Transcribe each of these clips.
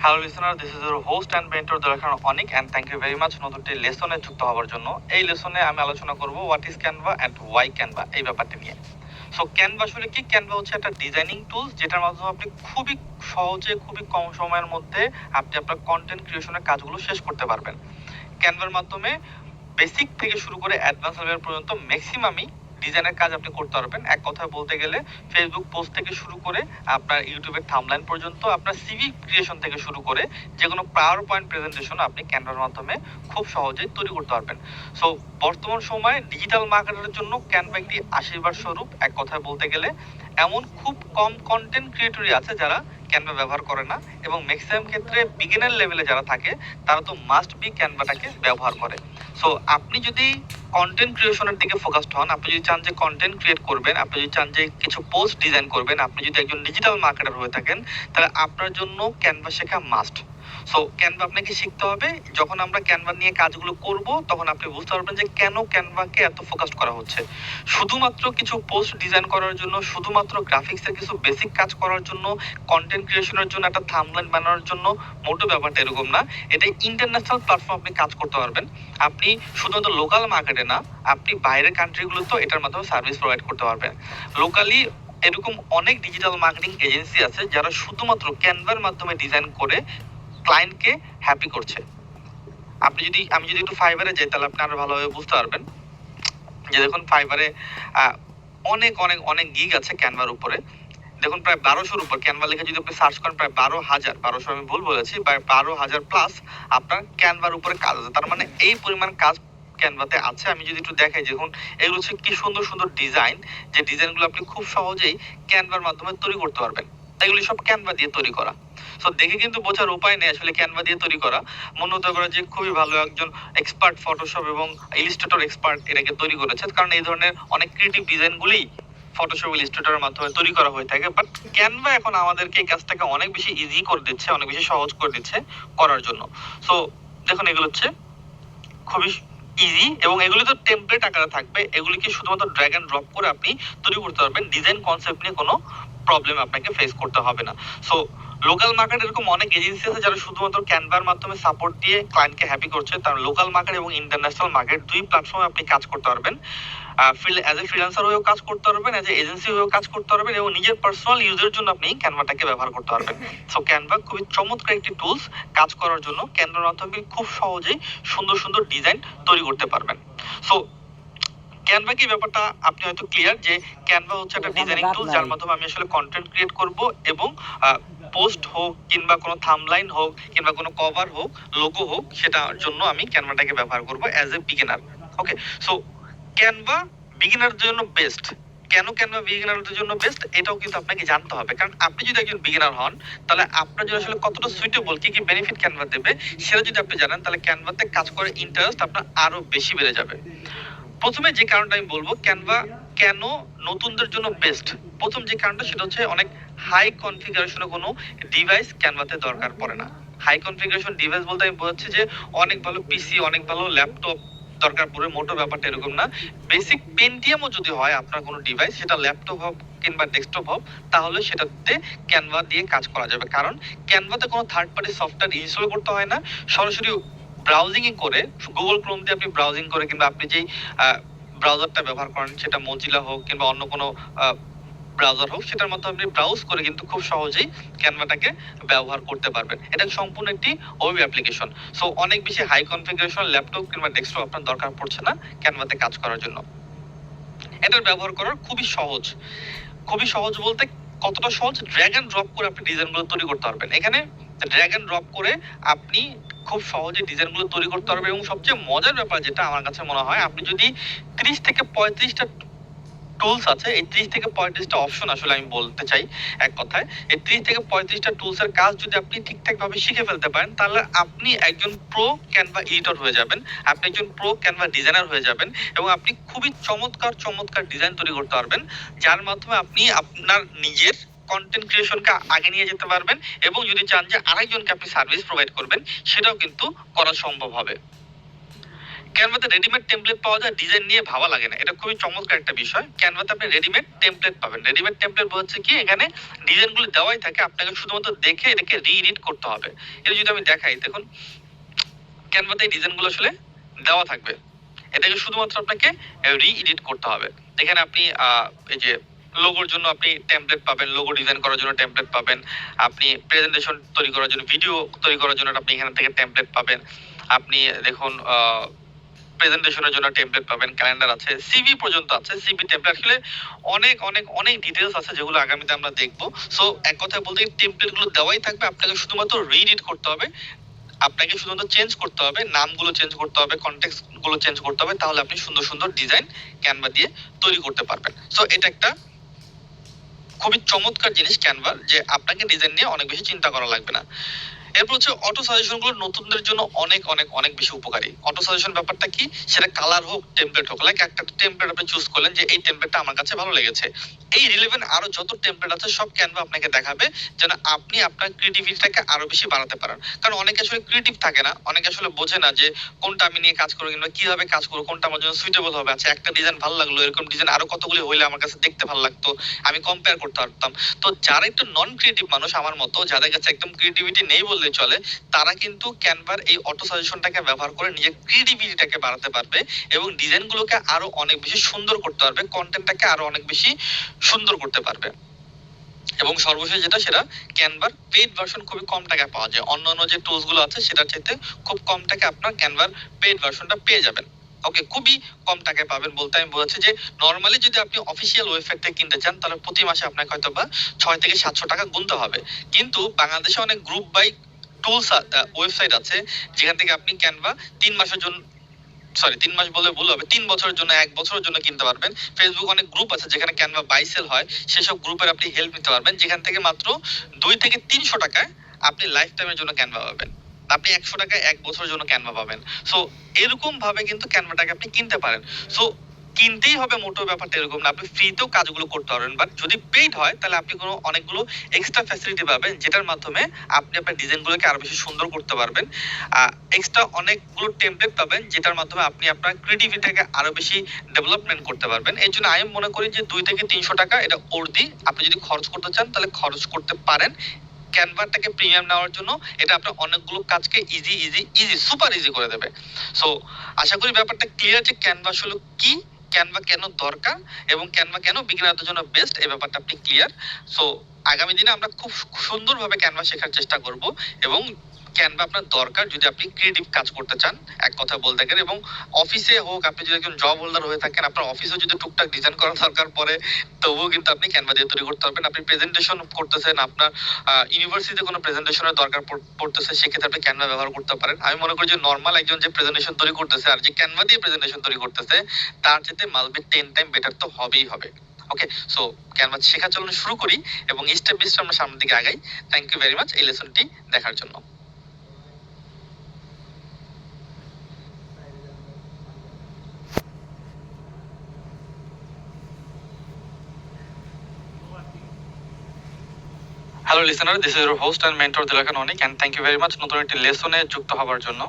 Hello listener, this is your host and mentor Dolakhan Anik, and thank you very much নতুন একটি লেসনে যুক্ত হওয়ার জন্য। এই লেসনে আমি আলোচনা করব what is Canva and why Canva এই ব্যাপারটি নিয়ে। সো ক্যানভা আসলে কি? ক্যানভা হচ্ছে একটা ডিজাইনিং টুলস যেটার মাধ্যমে আপনি খুবই সহজে, খুবই কম সময়ের মধ্যে আপনি আপনার কন্টেন্ট ক্রিয়েশনের কাজগুলো শেষ করতে পারবেন। ক্যানভার মাধ্যমে বেসিক থেকে শুরু করে অ্যাডভান্স লেভেল পর্যন্ত ম্যাক্সিমামই ডিজাইনের কাজ আপনি করতে পারবেন। এক কথায় বলতে গেলে ফেসবুক পোস্ট থেকে শুরু করে আপনার ইউটিউবের থাম্বনেইল পর্যন্ত, আপনার সিভি ক্রিয়েশন থেকে শুরু করে যে কোনো পাওয়ার পয়েন্ট প্রেজেন্টেশন আপনি ক্যানভার মাধ্যমে খুব সহজেই তৈরি করতে পারবেন। সো বর্তমান সময়ে ডিজিটাল মার্কেটারের জন্য ক্যানভা একটি আশীর্বাদ স্বরূপ। এক কথায় বলতে গেলে এমন খুব কম কন্টেন্ট ক্রিয়েটরই আছে যারা ক্যানভা ব্যবহার করে না, এবং ম্যাক্সিমাম ক্ষেত্রে বিগিনার লেভেলে যারা থাকে তারা তো মাস্ট বি ক্যানভাটাকে ব্যবহার করে। সো আপনি যদি কন্টেন্ট ক্রিয়েশনের দিকে ফোকাসড হন, আপনি যদি চান যে কন্টেন্ট ক্রিয়েট করবেন, আপনি যদি চান যে কিছু পোস্ট ডিজাইন করবেন, আপনি যদি একজন ডিজিটাল মার্কেটার হয়ে থাকেন, তাহলে আপনার জন্য ক্যানভা শেখা মাস্ট। সো ক্যানভা আপনাকে শিখতে হবে। যখন আমরা ক্যানভা নিয়ে কাজগুলো করব তখন আপনি বুঝতে পারবেন যে কেন ক্যানভাকে এত ফোকাস করা হচ্ছে। শুধুমাত্র কিছু পোস্ট ডিজাইন করার জন্য, শুধুমাত্র গ্রাফিক্সের কিছু বেসিক কাজ করার জন্য, কন্টেন্ট ক্রিয়েশনের জন্য, একটা থাম্বনেইল বানানোর জন্য মোটো ব্যাপারটা এরকম না। এটা ইন্টারন্যাশনাল প্ল্যাটফর্ম আপনি কাজ করতে পারবেন। আপনি শুধুমাত্র লোকাল মার্কেটে না, আপনি বাইরের কান্ট্রিগুলোতেও এটার মাধ্যমে সার্ভিস প্রোভাইড করতে পারবেন। লোকালি এরকম অনেক ডিজিটাল মার্কেটিং এজেন্সি আছে যারা শুধুমাত্র ক্যানভার মাধ্যমে ডিজাইন করে ক্লায়েন্টকে হ্যাপি করছে। আমি যদি একটু ফাইবারে যাই তাহলে আপনি আরো ভালোভাবে বুঝতে পারবেন যে দেখুন ফাইবারে অনেক অনেক অনেক গিগ আছে ক্যানভার উপরে। দেখুন প্রায় 1200-র উপর ক্যানভা লিখে যদি আপনি সার্চ করেন, প্রায় 12,000, 1200 আমি ভুল বলেছি, প্রায় 12,000 প্লাস আপনার ক্যানভার উপরে কাজ আছে। তার মানে এই পরিমাণ কাজ ক্যানভাতে আছে। আমি যদি একটু দেখাই, দেখুন এগুলো হচ্ছে কি সুন্দর সুন্দর ডিজাইন, যে ডিজাইনগুলো আপনি খুব সহজেই ক্যানভার মাধ্যমে তৈরি করতে পারবেন। এগুলি সব ক্যানভা দিয়ে তৈরি করা। সো দেখে কিন্তু বোঝার উপায় নেই আসলে ক্যানভা দিয়ে তৈরি করা। মনে হতে পারে যে খুবই ভালো একজন এক্সপার্ট ফটোশপ এবং ইলাস্ট্রেটর এক্সপার্ট এটাকে তৈরি করেছে, কারণ এই ধরনের অনেক ক্রিয়েটিভ ডিজাইনগুলি ফটোশপ ইলাস্ট্রেটরের মাধ্যমে তৈরি করা হয়ে থাকে। বাট ক্যানভা এখন আমাদেরকে এই কাজটাকে অনেক বেশি ইজি করে দিচ্ছে, অনেক বেশি সহজ করে দিচ্ছে করার জন্য। সো দেখুন এগুলো হচ্ছে খুবই ইজি, এবং এগুলি তো টেমপ্লেট আকারে থাকবে। এগুলিকে শুধুমাত্র ড্র্যাগ এন্ড ড্রপ করে আপনি তৈরি করতে পারবেন। ডিজাইন কনসেপ্ট নিয়ে কোনো প্রবলেম আপনাকে ফেস করতে হবে না। সো লোকাল মার্কেট এরকম অনেক এজেন্সি আছে যারা শুধুমাত্র ক্যানভার মাধ্যমে সাপোর্ট দিয়ে ক্লায়েন্টকে হ্যাপি করছে। তার লোকাল মার্কেট এবং ইন্টারন্যাশনাল মার্কেট দুই প্ল্যাটফর্মে আপনি কাজ করতে পারবেন। অ্যাজ এ ফ্রিল্যান্সার হয়েও কাজ করতে পারবেন, অ্যাজ এ এজেন্সি হয়েও কাজ করতে পারবেন, এবং নিজের পার্সোনাল ইউজের জন্য আপনি ক্যানভাটাকে ব্যবহার করতে পারবেন। সো ক্যানভা খুবই চমৎকার একটি টুলস কাজ করার জন্য। ক্যানভার মাধ্যমে খুব সহজেই সুন্দর সুন্দর ডিজাইন তৈরি করতে পারবেন। সো ক্যানভা কি ব্যাপারটা আপনি হয়তো ক্লিয়ার যে ক্যানভা হচ্ছে একটা ডিজাইনিং টুল যার মাধ্যমে আমি আসলে কন্টেন্ট ক্রিয়েট করব, এবং পোস্ট হোক কিংবা কোনো থাম্বনেইল হোক কিংবা কোনো কভার হোক, লোগো হোক, সেটার জন্য আমি ক্যানভাটাকে ব্যবহার করব as a beginner. Okay, so Canva বিগিনারদের জন্য বেস্ট। কেন ক্যানভা বিগিনারদের জন্য বেস্ট এটাও কিন্তু আপনাকে জানতে হবে, কারণ আপনি যদি একজন বিগিনার হন তাহলে আপনার জন্য আসলে কতটা সুইটেবল, কি কি বেনিফিট ক্যানভা দেবে সেটা যদি আপনি জানেন, তাহলে ক্যানভাতে কাজ করার ইন্টারেস্ট আপনার আরো বেশি বেড়ে যাবে। প্রথমে যে কারণটা আমি বলবো ক্যানভা কেন নতুনদের জন্য বেস্ট, প্রথম যে কারণটা সেটা হচ্ছে অনেক হাই কনফিগারেশনে কোনো ডিভাইস ক্যানভাতে দরকার পড়ে না। হাই কনফিগারেশন ডিভাইস বলতে আমি বোঝাচ্ছি যে অনেক ভালো পিসি, অনেক ভালো ল্যাপটপ দরকার পড়ে, মোটো ব্যাপারটা এরকম না। বেসিক পেন্টিয়ামও যদি হয় আপনার কোনো ডিভাইস, সেটা ল্যাপটপ হোক কিংবা ডেস্কটপ হোক, তাহলে সেটাতে ক্যানভা দিয়ে কাজ করা যাবে। কারণ ক্যানভাতে কোনো থার্ড পার্টি সফটওয়্যার ইনস্টল করতে হয় না। সরাসরি ব্রাউজিং করে, গুগল ক্রোম দিয়ে আপনি ব্রাউজিং করে, কিংবা আপনি যেই ব্রাউজারটা ব্যবহার করেন সেটা মজিলা হোক কিংবা অন্য কোনো ব্রাউজার হোক, সেটার মধ্যে আপনি ব্রাউজ করে কিন্তু খুব সহজেই ক্যানভাটাকে ব্যবহার করতে পারবেন। এটা সম্পূর্ণ একটি ওয়েব অ্যাপ্লিকেশন। সো অনেক বেশি হাই কনফিগারেশন ল্যাপটপ কিংবা ডেস্কটপ আপনার দরকার পড়ছে না ক্যানভাতে কাজ করার জন্য। এটার ব্যবহার করার খুবই সহজ। খুবই সহজ বলতে কতটা সহজ, ড্র্যাগ এন্ড ড্রপ করে আপনি ডিজাইনগুলো তৈরি করতে পারবেন। এখানে ড্র্যাগ এন্ড ড্রপ করে আপনি খুব সহজে ডিজাইনগুলো তৈরি করতে পারবেন। এবং সবচেয়ে মজার ব্যাপার যেটা আমার কাছে মনে হয়, আপনি যদি 30 থেকে 35টা টুলস আছে, এই 30 থেকে 35টা অপশন আসলে আমি বলতে চাই এক কথায়, এই 30 থেকে 35টা টুলসের কাজ যদি আপনি ঠিকঠাক ভাবে শিখে ফেলতে পারেন, তাহলে আপনি একজন প্রো ক্যানভা এডিটর হয়ে যাবেন, আপনি একজন প্রো ক্যানভা ডিজাইনার হয়ে যাবেন, এবং আপনি খুবই চমৎকার চমৎকার ডিজাইন তৈরি করতে পারবেন, যার মাধ্যমে আপনি আপনার নিজের কন্টেন্ট ক্রিয়েশনকে আগে নিয়ে যেতে পারবেন, এবং যদি চান যে আরেকজনকে আপনি সার্ভিস প্রোভাইড করবেন, সেটাও কিন্তু করা সম্ভব হবে। ক্যানভাতে রেডিমেড টেমপ্লেট পাওয়া যায়, ডিজাইন নিয়ে ভাবা লাগে না। এটা খুবই চমৎকার একটা বিষয়। ক্যানভাতে আপনি রেডিমেড টেমপ্লেট পাবেন। রেডিমেড টেমপ্লেট হচ্ছে কি, এখানে ডিজাইনগুলো দেওয়াই থাকে, আপনাকে শুধুমাত্র দেখে এটাকে রি-এডিট করতে হবে। এটা যদি আমি দেখাই, দেখুন ক্যানভাতে এই ডিজাইনগুলো আসলে দেওয়া থাকবে, এটাকে শুধুমাত্র আপনাকে রি-এডিট করতে হবে। এখানে আপনি এই যে লোগোর জন্য আপনি টেমপ্লেট পাবেন, লোগো ডিজাইন করার জন্য টেমপ্লেট পাবেন, আপনি প্রেজেন্টেশন তৈরি করার জন্য, ভিডিও তৈরি করার জন্য আপনি এখান থেকে টেমপ্লেট পাবেন। আপনি দেখুন প্রেজেন্টেশনের জন্য টেমপ্লেট পাবেন, ক্যালেন্ডার আছে, সিভি পর্যন্ত আছে। সিভি টেমপ্লেট আসলে অনেক অনেক অনেক ডিটেলস আছে যেগুলো আগামীতে আমরা দেখবো। সো এক কথায় বলতে টেমপ্লেট গুলো দেওয়াই থাকবে, আপনাকে শুধুমাত্র রি-এডিট করতে হবে, আপনাকে শুধুমাত্র চেঞ্জ করতে হবে, নামগুলো চেঞ্জ করতে হবে, কনটেক্সট গুলো চেঞ্জ করতে হবে, তাহলে আপনি সুন্দর সুন্দর ডিজাইন ক্যানভা দিয়ে তৈরি করতে পারবেন। সো এটা একটা খুবই চমৎকার জিনিস ক্যানভার, যে আপনাকে ডিজাইন নিয়ে অনেক বেশি চিন্তা করা লাগবে না। এরপর হচ্ছে অটো সাজেশন গুলো নতুনদের জন্য অনেক অনেক অনেক বেশি উপকারী। অটো সাজেশন ব্যাপারটা কি, সেটা কালার হোক, টেমপ্লেট হোক, লাইক একটা টেমপ্লেট আপনি চুজ করলেন যে এই টেমপ্লেটটা আমার কাছে ভালো লেগেছে, এই রিলেভেন্ট আরো যত টেমপ্লেট আছে সব ক্যানভা আপনাকে দেখাবে, যেন আপনি আপনার ক্রিয়েটিভিটিটাকে আরো বেশি বাড়াতে পারেন। কারণ অনেকে আসলে ক্রিয়েটিভ থাকে না, অনেকে আসলে বোঝে না যে কোনটা আমি নিয়ে কাজ করবো কিংবা কিভাবে কাজ করবো, কোনটা আমার জন্য সুইটেবল হবে। আচ্ছা একটা ডিজাইন ভালো লাগলো, এরকম ডিজাইন আরো কতগুলি হইলে আমার কাছে দেখতে ভালো লাগতো, আমি কম্পেয়ার করতে পারতাম। তো যারা একটু নন ক্রিয়েটিভ মানুষ আমার মতো, যাদের কাছে একদম ক্রিয়েটিভিটি নেই বললে চলে, তারা কিন্তু ক্যানভার এই অটো সাজেশনটাকে ব্যবহার করে নিজের ক্রিয়েটিভিটিটাকে বাড়াতে পারবে এবং ডিজাইনগুলোকে আরো অনেক বেশি সুন্দর করতে পারবে, কন্টেন্টটাকে আরো অনেক বেশি সুন্দর করতে পারবে। এবং সর্বশেষ যেটা, সেটা ক্যানভার পেইড ভার্সন খুবই কম টাকায় পাওয়া যায়। অন্যান্য যে টুলস গুলো আছে সেটার চাইতে খুব কম টাকায় আপনার ক্যানভার পেইড ভার্সনটা পেয়ে যাবেন। ওকে, খুবই কম টাকায় পাবেন বলতে আমি বোঝাচ্ছি যে নরমালি যদি আপনি অফিসিয়াল ওয়েবসাইট থেকে কিনতে চান, তাহলে প্রতি মাসে আপনাকে হয়তো বা 6 থেকে 700 টাকা গুনতে হবে। কিন্তু বাংলাদেশে অনেক গ্রুপ বাই টুলস ওয়েবসাইট আছে, যেখান থেকে আপনি ক্যানভা 3 মাসের জন্য, সরি 3 মাস বলে ভুল হবে, 3 বছরের জন্য, 1 বছরের জন্য কিনতে পারবেন। ফেসবুক অনেক গ্রুপ আছে যেখানে ক্যানভা বাই সেল হয়, সেসব গ্রুপের আপনি হেল্প নিতে পারবেন, যেখান থেকে মাত্র 2 থেকে 300 টাকায় আপনি লাইফ টাইমের জন্য ক্যানভা পাবেন। আপনি 100 টাকায় 1 বছরের জন্য ক্যানভা পাবেন। সো এরকম ভাবে কিন্তু ক্যানভাটাকে আপনি কিনতে পারেন। সো কিনতেই হবে মোটো ব্যাপারটা এরকম না, আপনি ফ্রিতেও কাজগুলো করতে পারবেন। বাট যদি পেইড হয় তাহলে আপনি কোনো অনেকগুলো এক্সট্রা ফ্যাসিলিটি পাবেন, যেটার মাধ্যমে আপনি আপনার ডিজাইনগুলোকে আরো বেশি সুন্দর করতে পারবেন। এক্সট্রা অনেকগুলো টেমপ্লেট পাবেন, যেটার মাধ্যমে আপনি আপনার ক্রিয়েটিভিটিটাকে আরো বেশি ডেভেলপমেন্ট করতে পারবেন। এই জন্য আমি মনে করি যে 2 থেকে 300 টাকা এটা অর্ধি আপনি যদি খরচ করতে চান তাহলে খরচ করতে পারেন ক্যানভাটাকে প্রিমিয়াম নেওয়ার জন্য। এটা আপনার অনেকগুলো কাজকে easy easy easy super easy করে দেবে। সো আশা করি ব্যাপারটা ক্লিয়ার যে ক্যানভা আসলে কি, ক্যানভা কেন দরকার এবং ক্যানভা কেন বিগিনারদের জন্য বেস্ট, এই ব্যাপারটা আপনি ক্লিয়ার। সো আগামী দিনে আমরা খুব সুন্দরভাবে ক্যানভা শেখার চেষ্টা করব এবং ক্যানভা আপনার দরকার যদি আপনি ক্রিয়েটিভ কাজ করতে চান, এক কথা বলতে গেলে। এবং অফিসে হোক, আপনি যদি একজন জব হোল্ডার হয়ে থাকেন, আপনার অফিসেও যদি টুকটাক ডিজাইন করার দরকার পড়ে, তবুও কিন্তু আপনি ক্যানভা দিয়ে তৈরি করতে পারবেন। আপনি প্রেজেন্টেশন করতেছেন, আপনার ইউনিভার্সিটিতে কোনো প্রেজেন্টেশনের দরকার পড়তেছে, সেক্ষেত্রে আপনি ক্যানভা ব্যবহার করতে পারেন। আমি মনে করি যে নর্মাল একজন যে প্রেজেন্টেশন তৈরি করতেছে আর যে ক্যানভা দিয়ে প্রেজেন্টেশন তৈরি করতেছে, তার চাইতে মালবি 10 টাইম বেটার তো হবেই হবে। ওকে, সো ক্যানভা শেখা চলুন শুরু করি এবং স্টেপ বাই স্টেপ আমরা সামনের দিকে আগাই। থ্যাংক ইউ ভেরি মাচ এই লেসনটি দেখার জন্য। Hello listener, this is your host and mentor Dilakhan Anik, and thank you very much নতুন একটি লেসনে যুক্ত হওয়ার জন্য।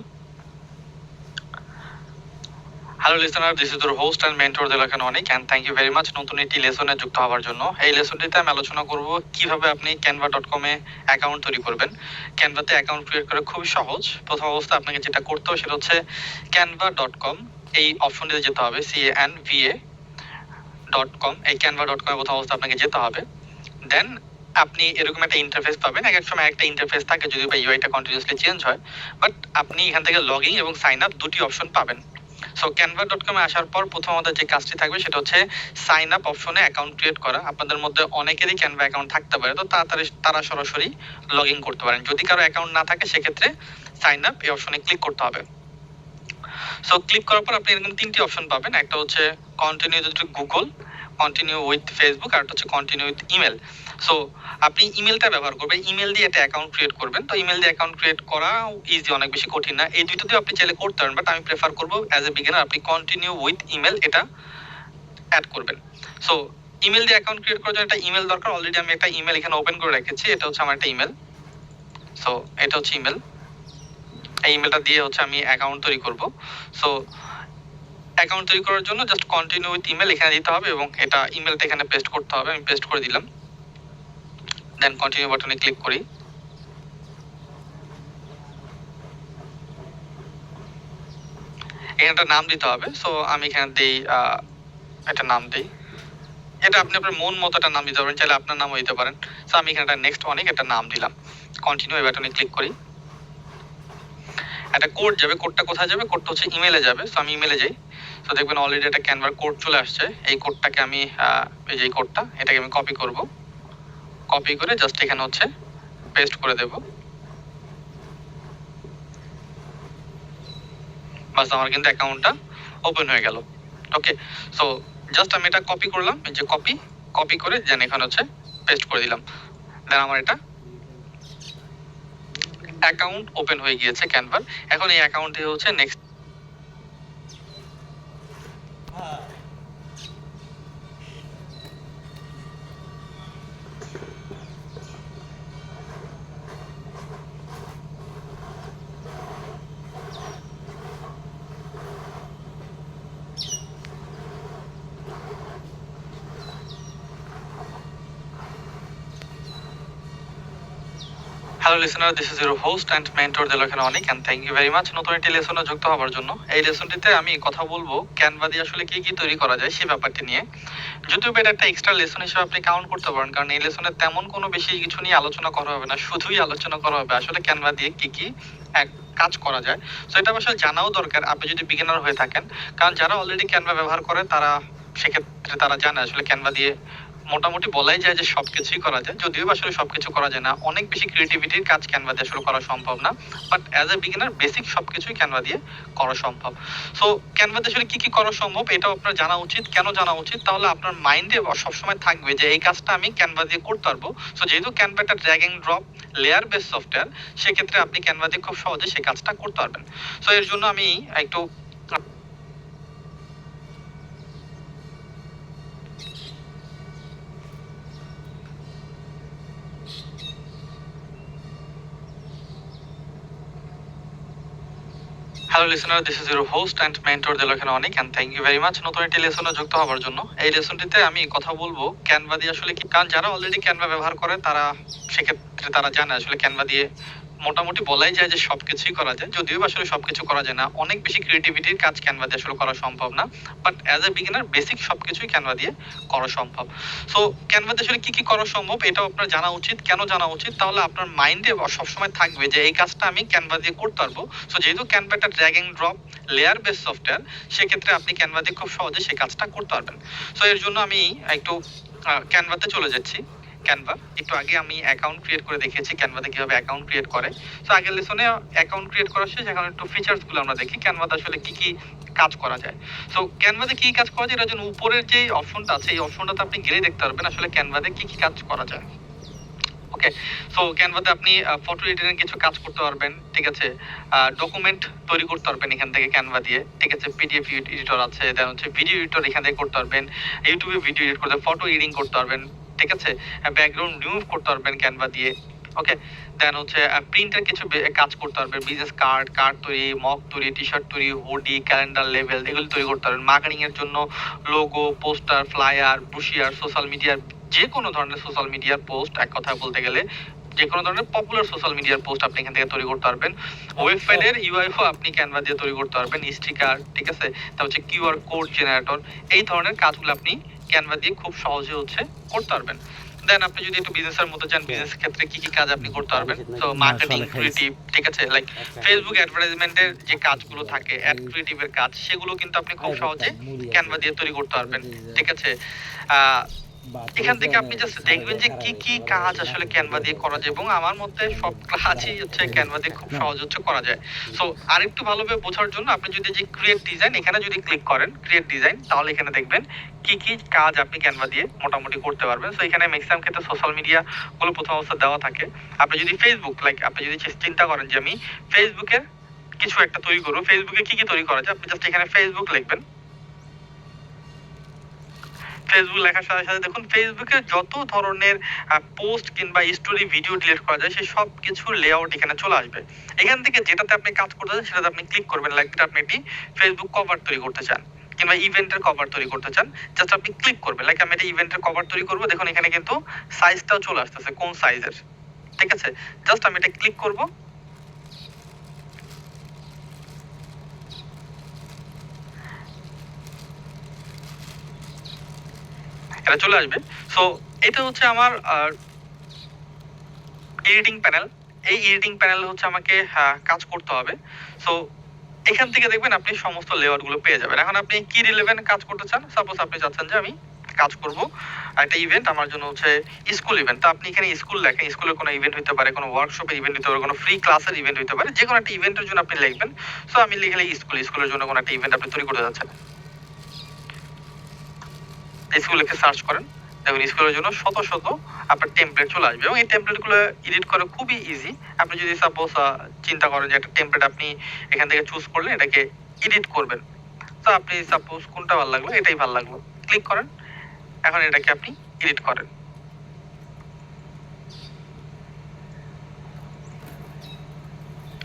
Hello listener, this is your host and mentor Dilakhan Anik, and thank you very much নতুন একটি লেসনে যুক্ত হওয়ার জন্য। এই লেসনটিতে আমি আলোচনা করব কিভাবে আপনি canva.com-এ অ্যাকাউন্ট তৈরি করবেন। ক্যানভাতে অ্যাকাউন্ট ক্রিয়েট করা খুবই সহজ। প্রথম অবস্থায় আপনাকে যেটা করতে হবে সেটা হচ্ছে canva.com, এই অপশনটিতে যেতে হবে, canva.com, এই canva.com এ প্রথম অবস্থায় আপনাকে যেতে হবে। দেন আপনি এরকম একটা ইন্টারফেস পাবেন। এক এক সময় একটা ইন্টারফেস থাকে, যদি বা ইউআইটা কন্টিনিউয়াসলি চেঞ্জ হয়, বাট আপনি এখান থেকে লগ ইন এবং সাইন আপ দুটি অপশন পাবেন। সো canva.com-এ আসার পর প্রথম আমাদের যে কাজটি থাকবে সেটা হচ্ছে সাইন আপ অপশনে অ্যাকাউন্ট ক্রিয়েট করা। আপনাদের মধ্যে অনেকেরই ক্যানভা অ্যাকাউন্ট থাকতে পারে, তো তারা সরাসরি লগ ইন করতে পারেন। যদি কারো অ্যাকাউন্ট না থাকে সেক্ষেত্রে সাইন আপ এই অপশনে ক্লিক করতে হবে। সো ক্লিক করার পর আপনি এরকম 3টি অপশন পাবেন। একটা হচ্ছে continue with Google, continue with Facebook, আর একটা হচ্ছে কন্টিনিউ উইথ ইমেল। সো আপনি ইমেলটা ব্যবহার করবেন, ইমেল দিয়ে একটা অ্যাকাউন্ট ক্রিয়েট করবেন। তো ইমেল দিয়ে অ্যাকাউন্ট ক্রিয়েট করা ইজি, অনেক বেশি কঠিন না। এই দুইটাতেও আপনি চাইলে করতে পারেন, বাট আমি প্রেফার করবো অ্যাজ এ বিগিনার আপনি কন্টিনিউ উইথ ইমেল এটা অ্যাড করবেন। সো ইমেল দিয়ে অ্যাকাউন্ট ক্রিয়েট করার জন্য একটা ইমেল দরকার। অলরেডি আমি একটা ইমেল এখানে ওপেন করে রেখেছি, এটা হচ্ছে আমার একটা ইমেল। সো এটা হচ্ছে ইমেল, এই ইমেলটা দিয়ে হচ্ছে আমি অ্যাকাউন্ট তৈরি করব। সো অ্যাকাউন্ট তৈরি করার জন্য জাস্ট কন্টিনিউ উইথ ইমেল এখানে দিতে হবে এবং এটা ইমেলটা এখানে পেস্ট করতে হবে। আমি পেস্ট করে দিলাম, দেন কন্টিনিউ বাটনে ক্লিক করি। এখানে একটা নাম দিতে হবে। সো আমি এখানে দিই একটা নাম দিই। এটা আপনি আপনার মন মতো একটা নাম দিতে পারেন, চাইলে আপনার নামও দিতে পারেন। সো আমি এখানে একটা নেক্সট অনেক একটা নাম দিলাম, কন্টিনিউ এই বাটনে ক্লিক করি। একটা কোড যাবে, কোডটা কোথায় যাবে? কোডটা হচ্ছে ইমেলে যাবে। সো আমি ইমেলে যাই। তো দেখবেন অলরেডি একটা ক্যানভার কোড চলে আসছে। এই কোডটাকে আমি এই যে কোডটা এটাকে আমি কপি করব, কপি করে জাস্ট এখানে হচ্ছে পেস্ট করে দেব। বাস আমার কিন্তু অ্যাকাউন্টটা ওপেন হয়ে গেল। ওকে, সো জাস্ট আমি এটা কপি করলাম, এই যে কপি করে দেন এখানে হচ্ছে পেস্ট করে দিলাম। দেন আমার এটা অ্যাকাউন্ট ওপেন হয়ে গিয়েছে ক্যানভার। এখন এই অ্যাকাউন্টে হচ্ছে next hello listener, this is your host and mentor Delwar Anik, and thank you very much নতুন একটি লেসনে যুক্ত হওয়ার জন্য। এই লেসনটিতে আমি কথা বলবো ক্যানভা দিয়ে আসলে কি কি তৈরি করা যায় সেই ব্যাপারটি নিয়ে। যদিও এটা একটা এক্সট্রা লেসন হিসেবে আপনি কাউন্ট করতে পারেন, কারণ এই লেসনে তেমন কোনো বেশি কিছু নিয়ে আলোচনা করা হবে না, শুধুই আলোচনা করা হবে আসলে ক্যানভা দিয়ে কি কি এক কাজ করা যায়। তো এটা আসলে জানাও দরকার আপনি যদি বিগিনার হয়ে থাকেন, কারণ যারা অলরেডি ক্যানভা ব্যবহার করে তারা সেক্ষেত্রে তারা জানে আসলে ক্যানভা দিয়ে মোটামুটি বলাই যায় যে সবকিছুই করা যায়। যদিও আসলে সবকিছু করা যায় না, অনেক বেশি ক্রিয়েটিভিটির কাজ ক্যানভা দিয়ে আসলে করা সম্ভব না, but as a beginner basic সবকিছুই ক্যানভা দিয়ে করা সম্ভব। সো ক্যানভা দিয়ে আসলে কি কি করা সম্ভব এটাও আপনার জানা উচিত। কেন জানা উচিত? তাহলে আপনার মাইন্ডে সবসময় থাকবে যে এই কাজটা আমি ক্যানভা দিয়ে করতে পারবো। সো যেহেতু ক্যানভা একটা drag and drop layer base software, সেক্ষেত্রে আপনি ক্যানভা দিয়ে খুব সহজে সেই কাজটা করতে পারবেন। সো এর জন্য আমি একটু hello listener, this is your host and mentor Delwar Anik, and thank you very much নতুন একটি লেসনে যুক্ত হওয়ার জন্য। এই লেসনটিতে আমি কথা বলবো ক্যানভা দিয়ে আসলে কি, কারণ যারা অলরেডি ক্যানভা ব্যবহার করে তারা সেক্ষেত্রে তারা জানে আসলে ক্যানভা দিয়ে মোটামুটি বলাই যায় যে সবকিছুই করা যায়। যদিও আসলে সবকিছু করা যায় না, অনেক বেশি ক্রিয়েটিভিটির কাজ ক্যানভা দিয়ে আসলে করা সম্ভব না, but as a beginner basic সবকিছুই ক্যানভা দিয়ে করা সম্ভব। সো ক্যানভা দিয়ে আসলে কি কি করা সম্ভব এটাও আপনার জানা উচিত। কেন জানা উচিত? তাহলে আপনার মাইন্ডে সবসময় থাকবে যে এই কাজটা আমি ক্যানভা দিয়ে করতে পারবো। সো যেহেতু ক্যানভা একটা drag and drop layer base software, সেক্ষেত্রে আপনি ক্যানভা দিয়ে খুব সহজে সেই কাজটা করতে পারবেন। সো এর জন্য আমি একটু ক্যানভাতে চলে যাচ্ছি। ক্যানভা একটু আগে আমি অ্যাকাউন্ট ক্রিয়েট করে দেখিয়েছি ক্যানভাতে কিভাবে অ্যাকাউন্ট ক্রিয়েট করে। তো আগের লেসনে অ্যাকাউন্ট ক্রিয়েট করা শেষ, এখন একটু ফিচার্স গুলো আমরা দেখি ক্যানভাতে আসলে কি কি কাজ করা যায়। সো ক্যানভাতে কি কাজ করা যায় এটার জন্য উপরের যে অপশনটা আছে এই অপশনটাতে আপনি গেলে দেখতে পারবেন আসলে ক্যানভাতে কি কি কাজ করা যায়। ওকে, সো ক্যানভাতে আপনি ফটো এডিটিং কিছু কাজ করতে পারবেন, ঠিক আছে। ডকুমেন্ট তৈরি করতে পারবেন এখান থেকে ক্যানভা দিয়ে, ঠিক আছে। পিডিএফ এডিটর আছে, দেন হচ্ছে ভিডিও এডিটর এখান থেকে করতে পারবেন, ইউটিউবে ভিডিও এডিট করতে, ফটো এডিটিং করতে পারবেন, ঠিক আছে। ব্যাকগ্রাউন্ড রিমুভ করতে পারবেন ক্যানভা দিয়ে। ওকে, দেন হচ্ছে প্রিন্টের কিছু কাজ করতে পারবেন, বিজনেস কার্ড তৈরি, মক তৈরি, টি শার্ট তৈরি, হুডি, ক্যালেন্ডার, লেবেল এগুলো তৈরি করতে পারবেন। মার্কেটিং এর জন্য logo, poster, flyer, brochure, social মিডিয়ার যে কোনো ধরনের সোশ্যাল মিডিয়ার পোস্ট, এক কথায় বলতে গেলে যে কোনো ধরনের পপুলার সোশ্যাল মিডিয়ার পোস্ট আপনি এখান থেকে তৈরি করতে পারবেন। ওয়েবসাইটের ইউআইও আপনি ক্যানভা দিয়ে তৈরি করতে পারবেন, স্টিকার, ঠিক আছে। তারপর হচ্ছে কিউআর কোড জেনারেটর, এই ধরনের কাজগুলো আপনি ক্যানভা দিয়ে খুব সহজে হচ্ছে করতে পারবেন। দেন আপনি যদি একটু বিজনেসের মধ্যে যান, বিজনেস ক্ষেত্রে কি কি কাজ আপনি করতে পারবেন, তো মার্কেটিং, ক্রিয়েটিভ, ঠিক আছে, লাইক ফেসবুক অ্যাডভার্টাইজমেন্টের যে কাজগুলো থাকে, অ্যাড ক্রিয়েটিভের কাজ, সেগুলো কিন্তু আপনি খুব সহজে ক্যানভা দিয়ে তৈরি করতে পারবেন, ঠিক আছে। এখান থেকে আপনি জাস্ট দেখবেন যে কি কি কাজ আসলে ক্যানভা দিয়ে করা যায়, এবং আমার মতে সব কাজই হচ্ছে ক্যানভা দিয়ে খুব সহজ হচ্ছে করা যায়। সো আরেকটু ভালোভাবে বোঝার জন্য আপনি যদি যে ক্রিয়েট ডিজাইন এখানে যদি ক্লিক করেন, ক্রিয়েট ডিজাইন, তাহলে এখানে দেখবেন কি কি কাজ আপনি ক্যানভা দিয়ে মোটামুটি করতে পারবেন। সো এখানে ম্যাক্সিমাম ক্ষেত্রে সোশ্যাল মিডিয়া গুলো প্রথম অবস্থা দেওয়া থাকে। আপনি যদি ফেসবুক, লাইক আপনি যদি চিন্তা করেন যে আমি ফেসবুকের কিছু একটা তৈরি করবো, ফেসবুকে কি কি তৈরি করা যায়, আপনি জাস্ট এখানে ফেসবুক লিখবেন। ফেসবুক লেখার সাথে সাথে দেখুন ফেসবুকে যত ধরনের পোস্ট কিংবা স্টোরি, ভিডিও ডিলিট করা যায় সেই সব কিছু লেআউট এখানে চলে আসবে। এখান থেকে যেটাতে আপনি কাজ করতে চান সেটাতে আপনি ক্লিক করবেন, লাইক আপনি একটি ফেসবুক কভার তৈরি করতে চান, কিংবা ইভেন্টের কভার তৈরি করতে চান, জাস্ট আপনি ক্লিক করবেন। লাইক আমি এটা ইভেন্টের কভার তৈরি করবো, দেখুন এখানে কিন্তু সাইজটাও চলে আসতেছে কোন সাইজের, ঠিক আছে। জাস্ট আমি এটা ক্লিক করব, এটা চলে আসবে। সো এটা হচ্ছে আমার এডিটিং প্যানেল। এই এডিটিং প্যানেল হচ্ছে আমাকে কাজ করতে হবে। সো এখান থেকে দেখবেন আপনি সমস্ত লেআউট গুলো পেয়ে যাবেন। এখন আপনি কি রিলেভেন্ট কাজ করতে চান, সাপোজ আপনি চাচ্ছেন যে আমি কাজ করব একটা ইভেন্ট, আমার জন্য হচ্ছে স্কুল ইভেন্ট, তো আপনি এখানে স্কুল লেখেন, স্কুলের কোনো ইভেন্ট হতে পারে, কোনো ওয়ার্কশপের ইভেন্ট হতে পারে, কোনো ফ্রি ক্লাসের ইভেন্ট হতে পারে, যে কোনো একটা ইভেন্টের জন্য আপনি লিখবেন। সো আমি লিখলে স্কুলের জন্য কোনো একটা ইভেন্ট আপনি তৈরি করতে যাচ্ছেন, স্কুল লিখে সার্চ করেন, দেখুন স্কুলের জন্য শত শত আপনার টেমপ্লেট চলে আসবে এবং এই টেমপ্লেট গুলো এডিট করা খুবই ইজি। আপনি যদি সাপোজ চিন্তা করেন যে একটা টেমপ্লেট আপনি এখান থেকে চুজ করলেন, এটাকে এডিট করবেন, তো আপনি সাপোজ কোনটা ভালো লাগলো, এটাই ভালো লাগলো, ক্লিক করেন, এখন এটাকে আপনি এডিট করেন।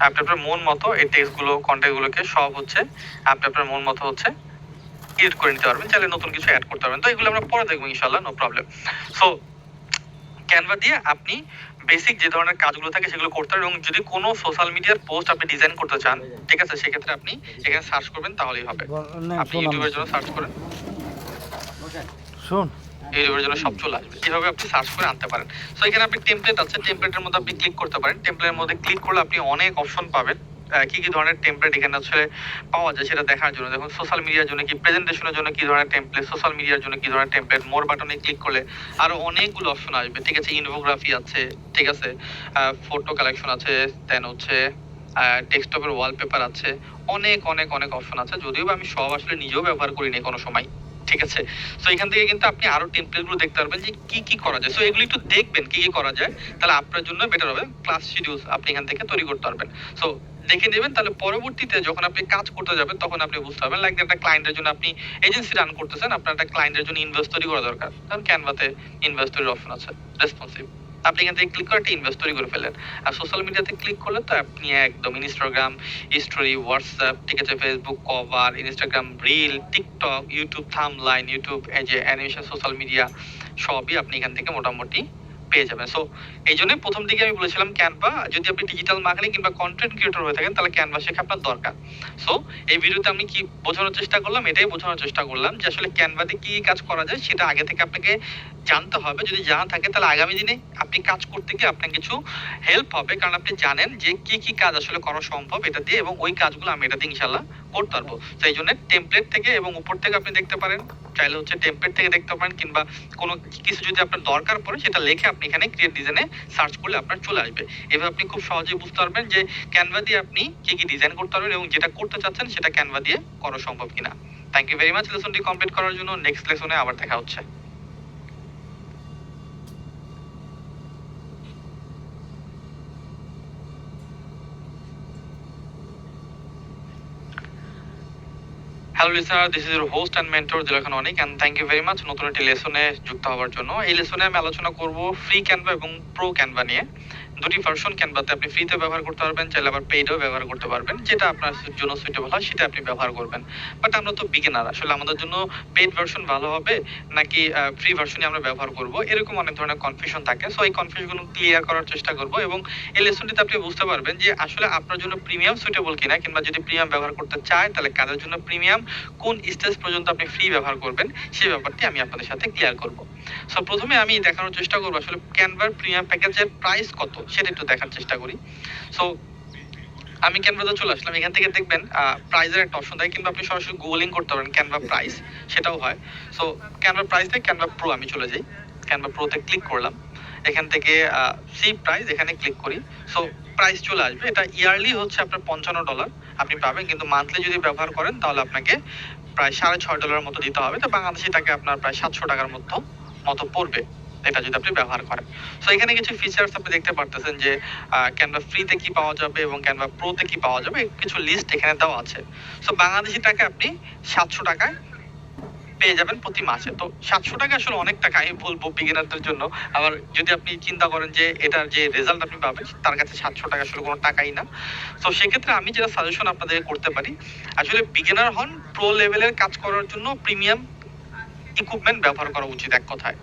আপনি আপনার মন মতো এই টেক্সট গুলো, কন্টেন্ট গুলোকে সব হচ্ছে আপনি আপনার মন মতো হচ্ছে এডিট করে নিতে পারবেন, চাইলে নতুন কিছু অ্যাড করতে পারবেন। তো এগুলো আমরা পরে দেখবো ইনশাআল্লাহ, নো প্রবলেম। সো ক্যানভা দিয়ে আপনি বেসিক যে ধরনের কাজগুলো থাকে সেগুলো করতে পারেন, এবং যদি কোনো সোশ্যাল মিডিয়ার পোস্ট আপনি ডিজাইন করতে চান, ঠিক আছে, সেক্ষেত্রে আপনি এখানে সার্চ করবেন, তাহলেই হবে। আপনি ইউটিউবের জন্য সার্চ করেন, শুন ইউটিউবের জন্য সব চলে আসবে, এভাবে আপনি সার্চ করে আনতে পারেন। সো এখানে আপনি টেমপ্লেট আছে, টেমপ্লেটের মধ্যে আপনি ক্লিক করতে পারেন। টেমপ্লেটের মধ্যে ক্লিক করলে আপনি অনেক অপশন পাবেন, কি কি ধরনের টেমপ্লেট এখানে আসলে পাওয়া যায় সেটা দেখার জন্য। দেখুন সোশ্যাল মিডিয়ার জন্য কি, প্রেজেন্টেশনের জন্য কি ধরনের টেমপ্লেট, সোশ্যাল মিডিয়ার জন্য কি ধরনের টেমপ্লেট, মোর বাটনে ক্লিক করলে আরো অনেকগুলো অপশন আসবে, ঠিক আছে। ইনফোগ্রাফি আছে, ঠিক আছে, ফটো কালেকশন আছে, দেন হচ্ছে ডেস্কটপের ওয়ালপেপার আছে, অনেক অনেক অনেক অপশন আছে, যদিও আমি সব আসলে নিজেও ব্যবহার করিনি কোনো সময়, ঠিক আছে। সো এখান থেকে কিন্তু আপনি আরো টেমপ্লেট গুলো দেখতে পারবেন যে কি কি করা যায়। সো এগুলো একটু দেখবেন কি কি করা যায়, তাহলে আপনার জন্য বেটার হবে। ক্লাস শিডিউল আপনি এখান থেকে তৈরি করতে পারবেন। সো দেখে নেবেন, তাহলে পরবর্তীতে যখন আপনি কাজ করতে যাবেন তখন আপনি বুঝতে পারবেন। লাইক একটা ক্লায়েন্টের জন্য আপনি এজেন্সি রান করতেছেন, আপনার একটা ক্লায়েন্টের জন্য ইনভয়েস তৈরি করা দরকার, কারণ ক্যানভাতে ইনভয়েস তৈরির অপশন আছে, রেসপন্সিভ। আপনি এখান থেকে ক্লিক করে একটা ইনভয়েস তৈরি করে ফেলেন। আর সোশ্যাল মিডিয়াতে ক্লিক করলে তো আপনি একদম ইনস্টাগ্রাম স্টোরি, হোয়াটসঅ্যাপ, ঠিক আছে, Facebook cover, Instagram reel, TikTok, YouTube thumbnail, YouTube এই যে অ্যানিমেশন, সোশ্যাল মিডিয়া সবই আপনি এখান থেকে মোটামুটি পেয়ে যাবেন। সো এই জন্যই প্রথম দিকে আমি বলেছিলাম ক্যানভা, যদি আপনি ডিজিটাল মার্কেটিং কিংবা কন্টেন্ট ক্রিয়েটর হয়ে থাকেন তাহলে ক্যানভা শেখা আপনার দরকার। সো এই ভিডিওতে আমি কি বোঝানোর চেষ্টা করলাম, এটাই বোঝানোর চেষ্টা করলাম যে আসলে ক্যানভাতে কি কাজ করা যায় সেটা আগে থেকে আপনাকে জানতে হবে। যদি জানা থাকে তাহলে আগামী দিনে আপনি কাজ করতে গিয়ে আপনার কিছু হেল্প হবে, কারণ আপনি জানেন যে কি কি কাজ আসলে করা সম্ভব এটা দিয়ে, এবং ওই কাজগুলো আমি এটা দিয়ে ইনশাল্লাহ করতে পারবো। তো এই জন্য টেমপ্লেট থেকে এবং উপর থেকে আপনি দেখতে পারেন, চাইলে হচ্ছে টেমপ্লেট থেকে দেখতে পারেন, কিংবা কোনো কিছু যদি আপনার দরকার পড়ে সেটা লিখে আপনি এখানে ক্রিয়েট ডিজাইনে সার্চ করলে আপনার চলে আসবে। এভাবে আপনি খুব সহজেই বুঝতে পারবেন যে ক্যানভা দিয়ে আপনি কি কি ডিজাইন করতে পারবেন এবং যেটা করতে চাচ্ছেন সেটা ক্যানভা দিয়ে করা সম্ভব কিনা। থ্যাংক ইউ ভেরি মাচ লেসনটি কমপ্লিট করার জন্য। নেক্সট লেসনে আবার দেখা হচ্ছে। Hello listener, this is your host and mentor Dilakhan Anik, and thank you very much নতুন একটি লেসনে যুক্ত হওয়ার জন্য। এই লেসনে আমি আলোচনা করব ফ্রি ক্যানভা এবং প্রো ক্যানভা নিয়ে। দুটি ভার্সন ক্যানভাতে আপনি ফ্রিতে ব্যবহার করতে পারবেন, চাইলে আবার পেইডও ব্যবহার করতে পারবেন, যেটা আপনার জন্য সুইটেবল হয় সেটা আপনি ব্যবহার করবেন। বাট আমরা তো বিগিনার, আসলে আমাদের জন্য পেইড ভার্সন ভালো হবে নাকি ফ্রি ভার্সনই আমরা ব্যবহার করব, এরকম অনেক ধরনের কনফিউশন থাকে। সো এই কনফিউশনগুলো ক্লিয়ার করার চেষ্টা করব, এবং এই লেসনটিতে আপনি বুঝতে পারবেন যে আসলে আপনার জন্য প্রিমিয়াম সুইটেবল কিনা, কিংবা যদি প্রিমিয়াম ব্যবহার করতে চায় তাহলে কাদের জন্য প্রিমিয়াম, কোন স্টেজ পর্যন্ত আপনি ফ্রি ব্যবহার করবেন সেই ব্যাপারটি আমি আপনাদের সাথে ক্লিয়ার করব। সো প্রথমে আমি দেখানোর চেষ্টা করবো আসলে ক্যানভার প্রিমিয়াম প্যাকেজের প্রাইস কত সেটা একটু দেখার চেষ্টা করি। সো আমি ক্যানভাতে চলে আসলাম, এখান থেকে দেখবেন প্রাইসের একটা অপশন থাকে, কিন্তু আপনি সরাসরি গুগলিং করতে পারেন ক্যানভা প্রাইস, সেটাও হয়। সো ক্যানভা প্রাইস থেকে ক্যানভা প্রো আমি চলে যাই, ক্যানভা প্রোতে ক্লিক করলাম, এখান থেকে সি প্রাইস এখানে ক্লিক করি। সো প্রাইস চলে আসবে, এটা ইয়ারলি হচ্ছে আপনার $55 আপনি পাবেন, কিন্তু মান্থলি যদি ব্যবহার করেন তাহলে আপনাকে প্রায় $6.5 মতো দিতে হবে। তো বাংলাদেশি টাকা আপনার প্রায় 700 টাকার মতো পড়বে এটা যদি আপনি ব্যবহার করেন। সো এখানে কিছু ফিচার্স আপনি দেখতে পারতেছেন যে ক্যানভা ফ্রিতে কি পাওয়া যাবে এবং ক্যানভা প্রোতে কি পাওয়া যাবে, কিছু লিস্ট এখানে দেওয়া আছে। সো বাংলাদেশি টাকা আপনি 700 টাকায় পেয়ে যাবেন প্রতি মাসে। তো 700 টাকা আসলে অনেক টাকা আমি বলবো বিগিনারদের জন্য। আবার যদি আপনি চিন্তা করেন যে এটার যে রেজাল্ট আপনি পাবেন তার কাছে 700 টাকা আসলে কোনো টাকাই না। তো সেক্ষেত্রে আমি যেটা সাজেশন আপনাদেরকে করতে পারি, আসলে বিগিনার হন, প্রো লেভেলের কাজ করার জন্য প্রিমিয়াম ইকুইপমেন্ট ব্যবহার করা উচিত এক কথায়।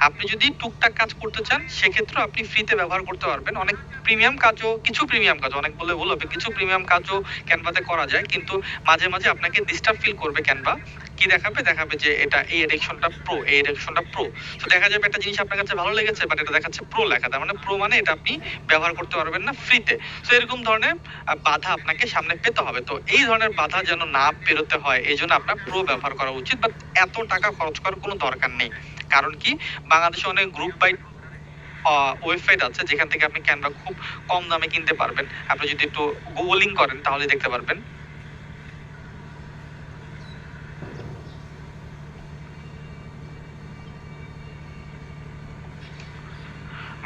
আপনি যদি টুকটাক কাজ করতে চান সেক্ষেত্রে আপনি ফ্রিতে ব্যবহার করতে পারবেন। অনেক প্রিমিয়াম কাজও, কিছু প্রিমিয়াম কাজ, অনেক বলে ভুল হবে, কিছু প্রিমিয়াম কাজও ক্যানভাতে করা যায়, কিন্তু মাঝে মাঝে আপনাকে ডিস্টার্ব ফিল করবে ক্যানভা। কি দেখাবে? দেখাবে যে এটা এই এডিকশনটা প্রো, এই এডিকশনটা প্রো। তো দেখা যাবে একটা জিনিস আপনার কাছে ভালো লেগেছে বাট এটা দেখাচ্ছে প্রো লেখা, তার মানে প্রো মানে এটা আপনি ব্যবহার করতে পারবেন না ফ্রিতে। তো এরকম ধরনের বাধা আপনাকে সামনে পেতে হবে। তো এই ধরনের বাধা যেন না পেরোতে হয় এই জন্য আপনার প্রো ব্যবহার করা উচিত, বাট এত টাকা খরচ করার কোনো দরকার নেই। কারণ কি, বাংলাদেশে অনেক গ্রুপ বাই ওয়েবসাইট আছে যেখান থেকে আপনি ক্যানভা খুব কম দামে কিনতে পারবেন। আপনি যদি একটু গুগলিং করেন তাহলে দেখতে পারবেন।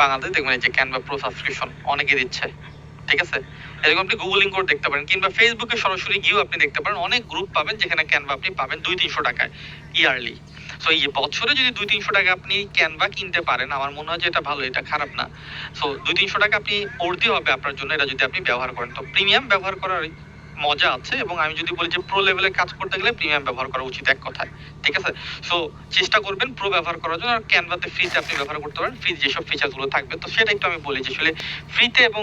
বাংলাদেশে দেখবেন এই যে ক্যানভা প্রো সাবস্ক্রিপশন অনেকে দিচ্ছে, ঠিক আছে? এরকম আপনি গুগলিং করে দেখতে পারেন, কিংবা ফেসবুকে সরাসরি গিয়েও আপনি দেখতে পারেন। অনেক গ্রুপ পাবেন যেখানে ক্যানভা আপনি পাবেন 200-300 টাকায় ইয়ারলি। সো এই বছরে যদি 200-300 টাকা আপনি ক্যানভা কিনতে পারেন, আমার মনে হয় যে এটা ভালো, এটা খারাপ না। সো 200-300 টাকা আপনি অর্ধি হবে আপনার জন্য এটা যদি আপনি ব্যবহার করেন। তো প্রিমিয়াম ব্যবহার করার মজা আছে, এবং আমি যদি বলি যে প্রো লেভেলে কাজ করতে গেলে প্রিমিয়াম ব্যবহার করা উচিত এক কথায়, ঠিক আছে? সো চেষ্টা করবেন প্রো ব্যবহার করার জন্য। আর ক্যানভাতে ফ্রিতে আপনি ব্যবহার করতে পারেন, ফ্রি যেসব ফিচার গুলো থাকবে। তো সেটা একটু আমি বলি যে আসলে ফ্রিতে এবং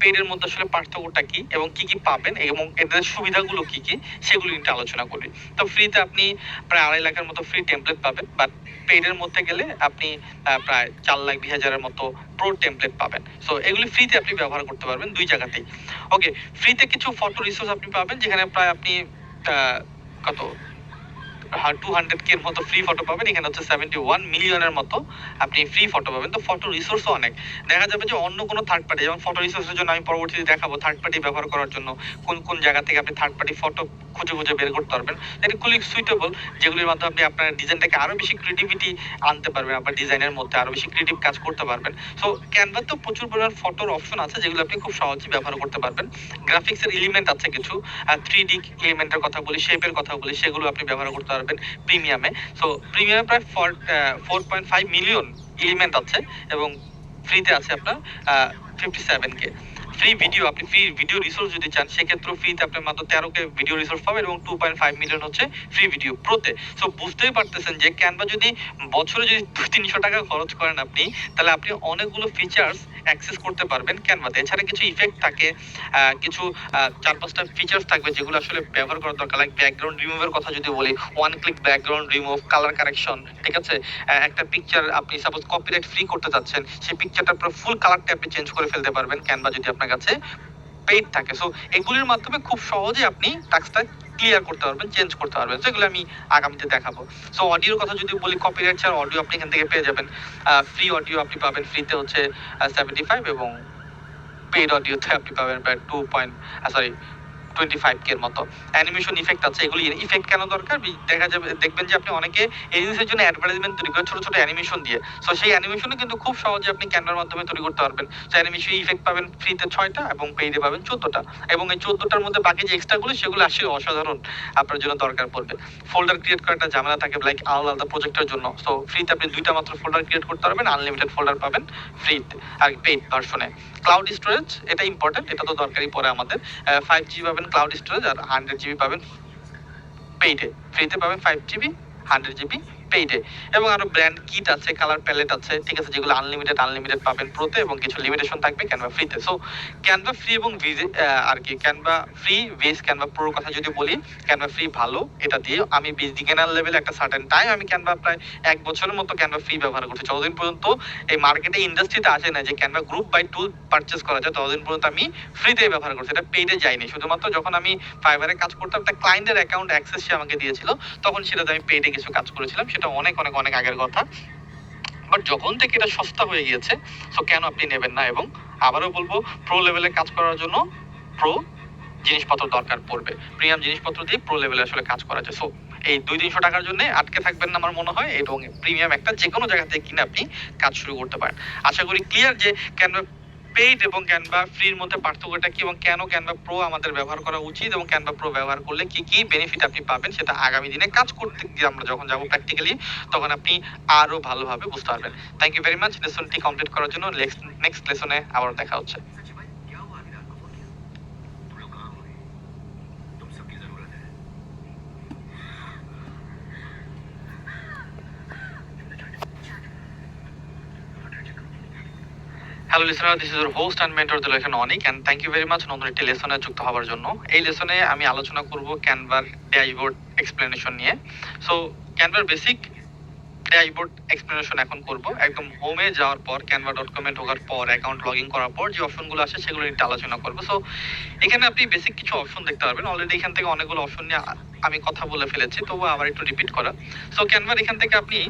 পেড এর মধ্যে আসলে পার্থক্যটা কি এবং কি কি পাবেন এবং এদের সুবিধাগুলো কি কি সেগুলো একটু আলোচনা করি। তো ফ্রিতে আপনি প্রায় 2.5 লাখের মতো ফ্রি টেমপ্লেট পাবেন, বাট পেড এর মধ্যে গেলে আপনি প্রায় 4,20,000-এর মতো প্রো টেমপ্লেট পাবেন। সো এগুলি ফ্রিতে আপনি ব্যবহার করতে পারবেন দুই জায়গাতেই। ওকে, ফ্রিতে কিছু ফটো রিসোর্স আপনি পাবেন যেখানে প্রায় আপনি কত 200K এর মতো ফ্রি ফটো পাবেন। এখানে হচ্ছে 71 মিলিয়নের মতো আপনি ফ্রি ফটো পাবেন। তো ফটো রিসোর্সও অনেক। দেখা যাবে যে অন্য কোনো থার্ড পার্টি, যেমন ফটো রিসোর্সের জন্য আমি পরবর্তীতে দেখাবো থার্ড পার্টি ব্যবহার করার জন্য কোন কোন জায়গা থেকে আপনি থার্ড পার্টি ফটো খুঁজে খুঁজে বের করতে পারবেন। এটা খুবই সুইটেবল, যেগুলির মাধ্যমে আপনি আপনার ডিজাইনটাকে আরো বেশি ক্রিয়েটিভিটি আনতে পারবেন, আপনার ডিজাইনের মধ্যে আরো বেশি ক্রিয়েটিভ কাজ করতে পারবেন। সো ক্যানভাতে প্রচুর পরিমাণ ফটোর অপশন আছে যেগুলো আপনি খুব সহজেই ব্যবহার করতে পারবেন। গ্রাফিক্সের এলিমেন্ট আছে কিছু, 3D এলিমেন্টের কথা বলি, শেপের কথা বলি, সেগুলো আপনি ব্যবহার করতে পারবেন প্রিমিয়ামে। সো প্রিমিয়ামে প্রায় 4.5 মিলিয়ন এলিমেন্ট আছে, এবং ফ্রিতে আছে আপনার 57K। ফ্রি ভিডিও, আপনি ফ্রি ভিডিও রিসোর্স যদি চান সেক্ষেত্রেও ফ্রিতে আপনি মাত্র 13K ভিডিও রিসোর্স পাবেন, এবং 2.5 মিলিয়ন হচ্ছে ফ্রি ভিডিও প্রোতে। সো বুঝতেই পারতেছেন যে ক্যানভা যদি বছরে যদি 200-300 টাকা খরচ করেন আপনি, তাহলে আপনি অনেকগুলো ফিচার্স অ্যাক্সেস করতে পারবেন ক্যানভাতে। এছাড়া কিছু ইফেক্ট থাকে, কিছু 4-5টা ফিচার্স থাকবে যেগুলো আসলে ব্যবহার করার দরকার। লাইক ব্যাকগ্রাউন্ড রিমুভের কথা যদি বলি, one click background remove, colour correction, ঠিক আছে? একটা পিকচার আপনি সাপোজ কপিরাইট ফ্রি করতে চাচ্ছেন, সেই পিকচারটা পুরো ফুল কালারটা আপনি চেঞ্জ করে ফেলতে পারবেন ক্যানভা যদি আপনার কাছে পেইড থাকে। সো এগুলির মাধ্যমে খুব সহজে আপনি টাস্কটা ক্লিয়ার করতে পারবেন, চেঞ্জ করতে পারবেন। তো এগুলো আমি আগামীতে দেখাবো। সো অডিওর কথা যদি বলি, কপিরাইট ছাড়া অডিও আপনি এখান থেকে পেয়ে যাবেন। ফ্রি অডিও আপনি পাবেন ফ্রিতে হচ্ছে 75, এবং পেইড অডিওতে আপনি পাবেন প্রায় 25K এর মতো। অ্যানিমেশন ইফেক্ট আছে, এগুলি ইফেক্ট কেন দরকার? দেখা যাবে, দেখবেন যে আপনি অনেকে এই জিনিসের জন্য অ্যাডভার্টাইজমেন্ট তৈরি করে ছোট ছোট অ্যানিমেশন দিয়ে। সো সেই অ্যানিমেশনও কিন্তু খুব সহজে আপনি ক্যানভার মাধ্যমে তৈরি করতে পারবেন। সো অ্যানিমেশন ইফেক্ট পাবেন ফ্রিতে 6টা এবং পেইডে পাবেন 14টা, এবং এই 14টার মধ্যে বাকি যে এক্সট্রাগুলো সেগুলো আসলে অসাধারণ আপনার জন্য দরকার পড়বে। ফোল্ডার ক্রিয়েট করার একটা ঝামেলা থাকে লাইক আলাদা আলাদা প্রজেক্টের জন্য। সো ফ্রিতে আপনি 2টা মাত্র ফোল্ডার ক্রিয়েট করতে পারবেন, আনলিমিটেড ফোল্ডার পাবেন ফ্রিতে আর পেইড ভার্সনে। ক্লাউড স্টোরেজ এটা ইম্পর্টেন্ট, এটা তো দরকারই পড়ে আমাদের। 5GB পাবেন ক্লাউড স্টোরেজ, আর 100GB পাবেন পেইডে। ফ্রিতে পাবেন 5GB, 100GB পেইডে। এবং আরো ব্র্যান্ড কিট আছে, কালার প্যালেট আছে, ঠিক আছে, যেগুলো আনলিমিটেড পাবেন প্রোতে, এবং কিছু লিমিটেশন থাকবে ক্যানভা ফ্রিতে। সো ক্যানভা ফ্রি এবং আর কি ক্যানভা ফ্রি বেস ক্যানভা প্রোর কথা যদি বলি, ক্যানভা ফ্রি ভালো, এটা দিয়ে আমি বিগিনার লেভেলে একটা সার্টেন টাইম আমি ক্যানভা প্রায় 1 বছরের মতো ক্যানভা ফ্রি ব্যবহার করছি। যতদিন পর্যন্ত এই মার্কেটে ইন্ডাস্ট্রিতে আসে না যে Canva group buy tool purchase করা যায়, ততদিন পর্যন্ত আমি ফ্রিতে ব্যবহার করছি, এটা পেইডে যাইনি। শুধুমাত্র যখন আমি ফাইবারে কাজ করতাম, একটা ক্লায়েন্টের অ্যাকাউন্ট অ্যাক্সেস সে আমাকে দিয়েছিল, তখন সেটাতে আমি পেইডে কিছু কাজ করেছিলাম, সেটা অনেক অনেক অনেক আগের কথা। বাট যখন থেকে এটা সস্তা হয়ে গিয়েছে, সো কেন আপনি নেবেন না? এবং আবারও বলবো, প্রো লেভেলে কাজ করার জন্য প্রো জিনিসপত্র দরকার পড়বে, প্রিমিয়াম জিনিসপত্র দিয়ে প্রো লেভেলে আসলে কাজ করা যায়। সো এই 200-300 টাকার জন্য আটকে থাকবেন না আমার মনে হয়, এবং প্রিমিয়াম একটা যে কোনো জায়গা থেকে কিনে আপনি কাজ শুরু করতে পারেন। আশা করি ক্লিয়ার যে ক্যানভা পেইড এবং ক্যানভা ফ্রির মধ্যে পার্থক্যটা কি এবং কেন ক্যানভা প্রো আমাদের ব্যবহার করা উচিত এবং ক্যানভা প্রো ব্যবহার করলে কি কি বেনিফিট আপনি পাবেন সেটা আগামী দিনে কাজ করতে গিয়ে আমরা যখন যাবো প্র্যাকটিক্যালি তখন আপনি আরো ভালোভাবে বুঝতে পারবেন। থ্যাংক ইউ ভেরি মাচ লেসনটি কমপ্লিট করার জন্য। নেক্সট লেসনে আবার দেখা হচ্ছে। Hello listener, this is your host and mentor Dilekhan Anik and thank you very much নতুন একটি লেসনে যুক্ত হওয়ার জন্য। এই লেসনে আমি আলোচনা করব ক্যানভার ড্যাশবোর্ড এক্সপ্লেনেশন নিয়ে। সো ক্যানভার বেসিক ড্যাশবোর্ড এক্সপ্লেনেশন এখন করব। একদম হোমে যাওয়ার পর canva.com এ ঢোকার পর অ্যাকাউন্ট লগ ইন করার পর যে অপশনগুলো আসে সেগুলো নিয়ে আলোচনা করব। সো এখানে আপনি বেসিক কিছু অপশন দেখতে পারবেন। অলরেডি এখান থেকে অনেকগুলো অপশন নিয়ে আমি কথা বলে ফেলেছি, তবু আবার একটু রিপিট করা। সো ক্যানভার এখান থেকে আপনি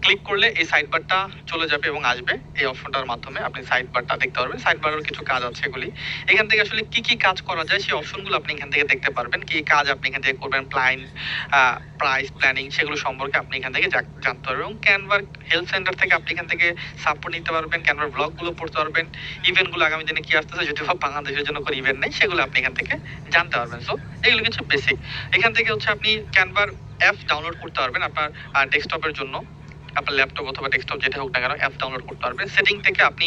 ক্লিক করলে এই সাইড বারটা চলে যাবে এবং আসবে এই অপশনটার মাধ্যমে আপনি সাইড বারটা দেখতে পারবেন। সাইড বারের কিছু কাজ আছে, এগুলি এখান থেকে আসলে কি কি কাজ করা যায় সেই অপশনগুলো আপনি এখান থেকে দেখতে পারবেন। কি কাজ আপনি এখান থেকে করবেন, প্রাইস প্ল্যানিং সেগুলো সম্পর্কে আপনি এখান থেকে জানতে পারবেন এবং ক্যানভার হেল্প সেন্টার থেকে আপনি এখান থেকে সাপোর্ট নিতে পারবেন। ক্যানভার ব্লগগুলো পড়তে পারবেন, ইভেন্টগুলো আগামী দিনে কি আসতেছে, যদি বাংলাদেশের জন্য কোনো ইভেন্ট নেই সেগুলো আপনি এখান থেকে জানতে পারবেন। সো এগুলো কিছু বেসিক। এখান থেকে হচ্ছে আপনি ক্যানভার অ্যাপ ডাউনলোড করতে পারবেন আপনার ডেস্কটপের জন্য, আপনার ল্যাপটপ অথবা ডেস্কটপ যেটা হোক না কেন অ্যাপ ডাউনলোড করতে পারবেন। সেটিং থেকে আপনি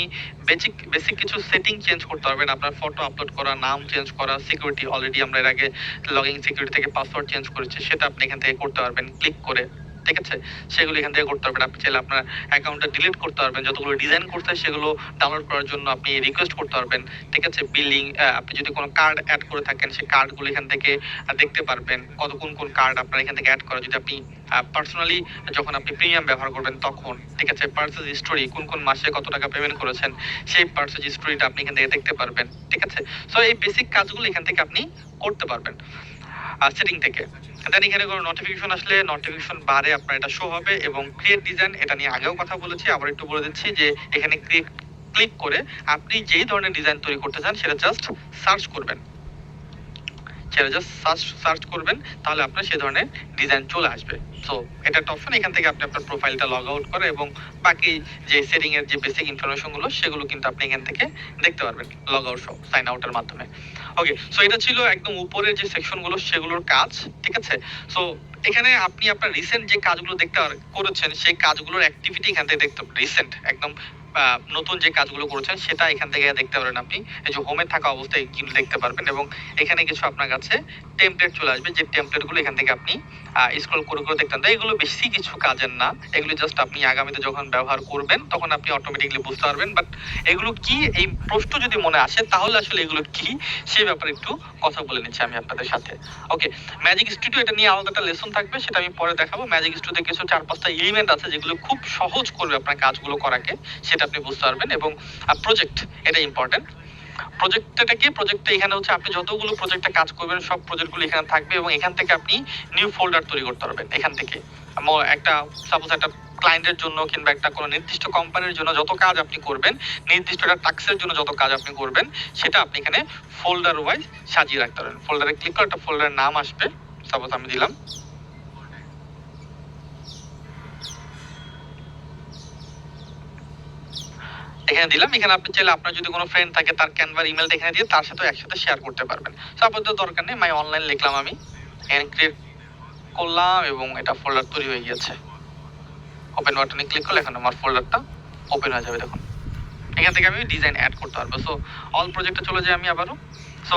বেসিক কিছু সেটিং চেঞ্জ করতে পারবেন। আপনার ফটো আপলোড করা, নাম চেঞ্জ করা, সিকিউরিটি অলরেডি আমরা এর আগে লগইন সিকিউরিটি থেকে পাসওয়ার্ড চেঞ্জ করেছি, সেটা আপনি এখান থেকে করতে পারবেন ক্লিক করে। ঠিক আছে, সেগুলো এখান থেকে করতে পারবেন। আপনি চাইলে আপনার অ্যাকাউন্টটা ডিলিট করতে পারবেন, যতগুলো ডিজাইন করতে হয় সেগুলো ডাউনলোড করার জন্য আপনি রিকোয়েস্ট করতে পারবেন। ঠিক আছে, বিলিং, আপনি যদি কোনো কার্ড অ্যাড করে থাকেন সেই কার্ডগুলো এখান থেকে দেখতে পারবেন, কোন কার্ড আপনার এখান থেকে অ্যাড করা, যদি আপনি পার্সোনালি যখন আপনি প্রিমিয়াম ব্যবহার করবেন তখন। ঠিক আছে, পার্সেস হিস্টোরি, কোন মাসে কত টাকা পেমেন্ট করেছেন সেই পার্সেস হিস্টোরিটা আপনি এখান থেকে দেখতে পারবেন। ঠিক আছে, সো এই বেসিক কাজগুলো এখান থেকে আপনি করতে পারবেন সেটিং থেকে। দেন এখানে কোনো নোটিফিকেশন আসলে নোটিফিকেশন বারে আপনার এটা শো হবে এবং ক্রিয়েট ডিজাইন, এটা নিয়ে আগেও কথা বলেছি, আবার একটু বলে দিচ্ছি যে এখানে ক্লিক করে আপনি যেই ধরনের ডিজাইন তৈরি করতে চান সেটা জাস্ট সার্চ করবেন, সার্চ করবেন, তাহলে আপনার সেই ধরনের ডিজাইন চলে আসবে। সো এটা একটা অপশন। এখান থেকে আপনি আপনার প্রোফাইলটা লগ আউট করে এবং বাকি যে সেটিং এর যে বেসিক ইনফরমেশন গুলো সেগুলো কিন্তু আপনি এখান থেকে দেখতে পারবেন লগ আউট সহ সাইন আউটের মাধ্যমে। ওকে, সো এটা ছিল একদম উপরের যে সেকশন গুলো সেগুলোর কাজ। ঠিক আছে, সো এখানে আপনি আপনার রিসেন্ট যে কাজগুলো করেছেন সেই কাজগুলোর অ্যাক্টিভিটি এখান থেকে দেখতে রিসেন্ট একদম নতুন যে কাজগুলো করেছেন সেটা এখান থেকে দেখতে পারেন। আপনি এই যে হোমে থাকা অবস্থায় কিন্তু দেখতে পারবেন এবং এখানে কিছু আপনার কাছে টেমপ্লেট চলে আসবে, যে টেমপ্লেট গুলো এখান থেকে আপনি স্ক্রল করে করে দেখতে পারেন। এগুলো বেশি কিছু কাজের না, এগুলো জাস্ট আপনি আগামীতে যখন ব্যবহার করবেন তখন আপনি অটোমেটিকলি বুঝতে পারবেন। বাট এগুলো কি, এই প্রশ্ন যদি মনে আসে তাহলে আসলে এগুলো কি সেই ব্যাপারে একটু কথা বলে নিচ্ছি আমি আপনাদের সাথে। ওকে, ম্যাজিক স্টুডিও, এটা নিয়ে আলাদা একটা লেসন থাকবে, সেটা আমি পরে দেখাবো। ম্যাজিক স্টুডিওতে কিছু 4-5টা এলিমেন্ট আছে যেগুলো খুব সহজ করবে আপনার কাজগুলো করাকে, সেটা আপনি বুঝতে পারবেন। এবং প্রজেক্ট, এটা ইম্পর্টেন্ট। প্রজেক্টটা কি, প্রজেক্টটা এখানে হচ্ছে আপনি যতগুলো প্রজেক্টে কাজ করবেন সব প্রজেক্টগুলো এখানে থাকবে এবং এখান থেকে আপনি নিউ ফোল্ডার তৈরি করতে পারবেন। এখান থেকে একটা সাপোজ একটা ক্লায়েন্টের জন্য কিংবা একটা কোনো নির্দিষ্ট কোম্পানির জন্য যত কাজ আপনি করবেন, নির্দিষ্ট একটা টাস্কের জন্য যত কাজ আপনি করবেন, সেটা আপনি এখানে ফোল্ডার ওয়াইজ সাজিয়ে রাখতে পারবেন। ফোল্ডারে ক্লিক করে একটা ফোল্ডারের নাম আসবে, সাপোজ আমি দিলাম এখানে দিলাম। এখানে আপনি চাইলে আপনার যদি কোনো ফ্রেন্ড থাকে তার ক্যানভার ইমেলটা এখানে দিয়ে তার সাথে একসাথে শেয়ার করতে পারবেন। সাপোজ দরকার নেই, মাই অনলাইন লিখলাম, আমি এখানে ক্রিয়েট করলাম এবং এটা ফোল্ডার তৈরি হয়ে গেছে। ওপেন বাটনে ক্লিক করলে এখন আমার ফোল্ডারটা ওপেন হয়ে যাবে। দেখুন এখান থেকে আমি ডিজাইন অ্যাড করতে পারবো। সো অল প্রজেক্টে চলে যাই আমি আবারও। সো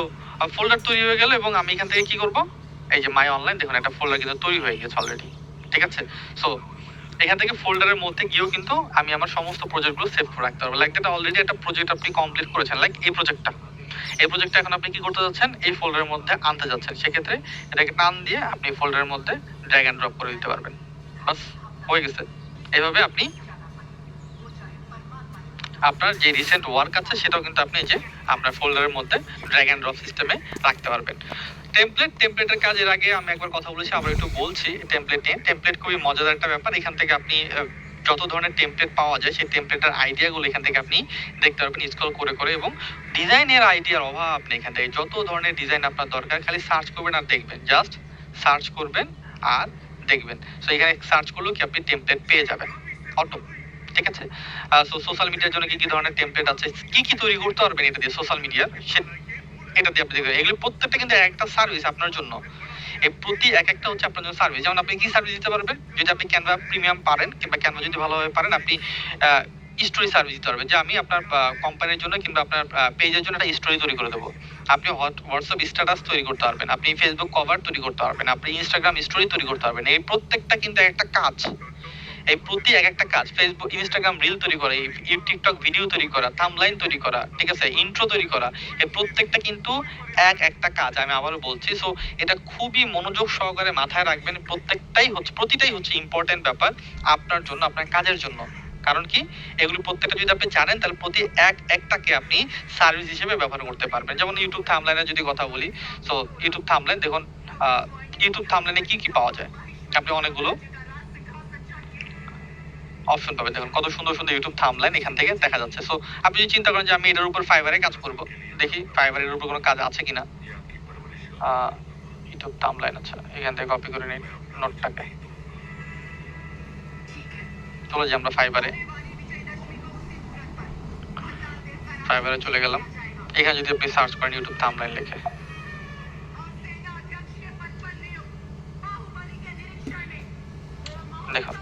ফোল্ডার তৈরি হয়ে গেল এবং আমি এখান থেকে কি করব, এই যে মাই অনলাইন, দেখুন একটা ফোল্ডার কিন্তু তৈরি হয়ে গেছে অলরেডি। ঠিক আছে, সো এখান থেকে ফোল্ডারের মধ্যে গিয়েও কিন্তু আমি আমার সমস্ত প্রজেক্টগুলো সেভ করে রাখতে পারবো। লাইক এটা অলরেডি একটা প্রজেক্ট আপনি কমপ্লিট করেছেন, লাইক এই প্রজেক্টটা এখন আপনি কি করতে যাচ্ছেন, এই ফোল্ডারের মধ্যে আনতে যাচ্ছেন। সেক্ষেত্রে এটাকে টান দিয়ে আপনি ফোল্ডারের মধ্যে ড্র্যাগ এন্ড ড্রপ করে দিতে পারবেন। বাস হয়ে গেছে। এইভাবে আপনি আপনার যে রিসেন্ট ওয়ার্ক আছে সেটাও কিন্তু আপনি যে আপনার ফোল্ডারের মধ্যে ড্র্যাগ এন্ড ড্রপ সিস্টেমে রাখতে পারবেন। টেমপ্লেটের কাজ এর আগে আমি একবার কথা বলেছি, আবার একটু বলছি। টেমপ্লেট খুবই মজাদার একটা ব্যাপার। এখান থেকে আপনি যত ধরনের টেমপ্লেট পাওয়া যায় সেই টেমপ্লেটের আইডিয়াগুলো এখান থেকে আপনি দেখতে পারবেন স্ক্রল করে করে, এবং ডিজাইনের আইডিয়ার অভাব নেই এখান থেকে। যত ধরনের ডিজাইন আপনার দরকার খালি সার্চ করবেন আর দেখবেন, জাস্ট সার্চ করবেন আর দেখবেন। সো এখানে সার্চ করলেও কি আপনি টেমপ্লেট পেয়ে যাবেন অটো। ঠিক আছে? সো সোশ্যাল মিডিয়ার জন্য কি কি ধরনের টেমপ্লেট আছে, কি কি তৈরি করতে পারবেন এটা দিয়ে সোশ্যাল মিডিয়ার, এটা দিয়ে আপনি দেখবেন। এগুলো প্রত্যেকটা কিন্তু একটা সার্ভিস আপনার জন্য। এই প্রতি এক একটা হচ্ছে আপনার জন্য সার্ভিস। যেমন আপনি কি সার্ভিস দিতে পারবেন, যদি আপনি ক্যানভা প্রিমিয়াম পারেন কিংবা ক্যানভা যদি ভালোভাবে পারেন, আপনি স্টোরি সার্ভিস দিতে পারবেন, যে আমি আপনার কোম্পানির জন্য কিংবা আপনার পেজের জন্য একটা স্টোরি তৈরি করে দেবো। আপনি হোয়াটসঅ্যাপ স্ট্যাটাস তৈরি করতে পারবেন, আপনি ফেসবুক কভার তৈরি করতে পারবেন, আপনি ইনস্টাগ্রাম স্টোরি তৈরি করতে পারবেন। এই প্রত্যেকটা কিন্তু একটা কাজ। এই প্রতি এক একটা কাজ, ফেসবুক ইনস্টাগ্রাম রিল তৈরি করা, টিকটক ভিডিও তৈরি করা, থাম্বলাইন তৈরি করা, ঠিক আছে, ইন্ট্রো তৈরি করা, এই প্রত্যেকটা কিন্তু এক একটা কাজ। আমি আবারও বলছি, সো এটা খুবই মনোযোগ সহকারে মাথায় রাখবেন। প্রতিটাই হচ্ছে ইম্পর্টেন্ট ব্যাপার আপনার জন্য, আপনার কাজের জন্য। কারণ কি, এগুলি প্রত্যেকটা যদি আপনি জানেন তাহলে প্রতি এক একটাকে আপনি সার্ভিস হিসেবে ব্যবহার করতে পারবেন। যেমন ইউটিউব থাম্বলাইনের যদি কথা বলি, সো ইউটিউব থাম্বলাইন দেখুন, ইউটিউব থাম্বলাইনে কি কি পাওয়া যায়, আপনি অনেকগুলো অপশন পাবেন। দেখুন কত সুন্দর সুন্দর ইউটিউব থাম্বলাইন এখান থেকে দেখা যাচ্ছে। সো আপনি যদি চিন্তা করেন যে আমি এটার উপর ফাইবারে কাজ করব, দেখি ফাইবারের উপর কোনো কাজ আছে কিনা। ইউটিউব থাম্বলাইন, আচ্ছা এখান থেকে কপি করে নিই নোটটাকে, চলে যাই আমরা ফাইবারে চলে গেলাম। এখানে যদি আপনি সার্চ করেন ইউটিউব থাম্বলাইন লিখে, দেখুন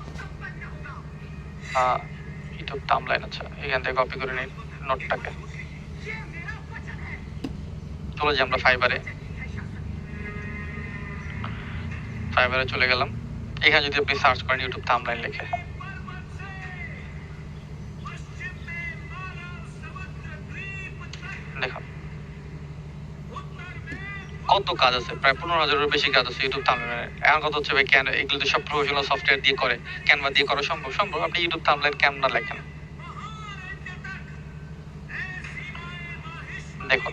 ইউটিউব থাম্বলাইন, আচ্ছা এখান থেকে কপি করে নিই নোটটাকে, চলে যাই আমরা ফাইবারে চলে গেলাম। এখানে যদি আপনি সার্চ করেন ইউটিউব থাম্বলাইন লিখে, দেখুন কত কাজ আছে, প্রায় 15,000-এর বেশি কাজ আছে ইউটিউব থাম্বলাইনে। এখন কথা হচ্ছে ভাই, কেন এগুলো তো সব প্রফেশনাল সফটওয়্যার দিয়ে করে, ক্যানভা দিয়ে করা সম্ভব? আপনি ইউটিউব থাম্বলাইন ক্যানভা লেখেন, দেখুন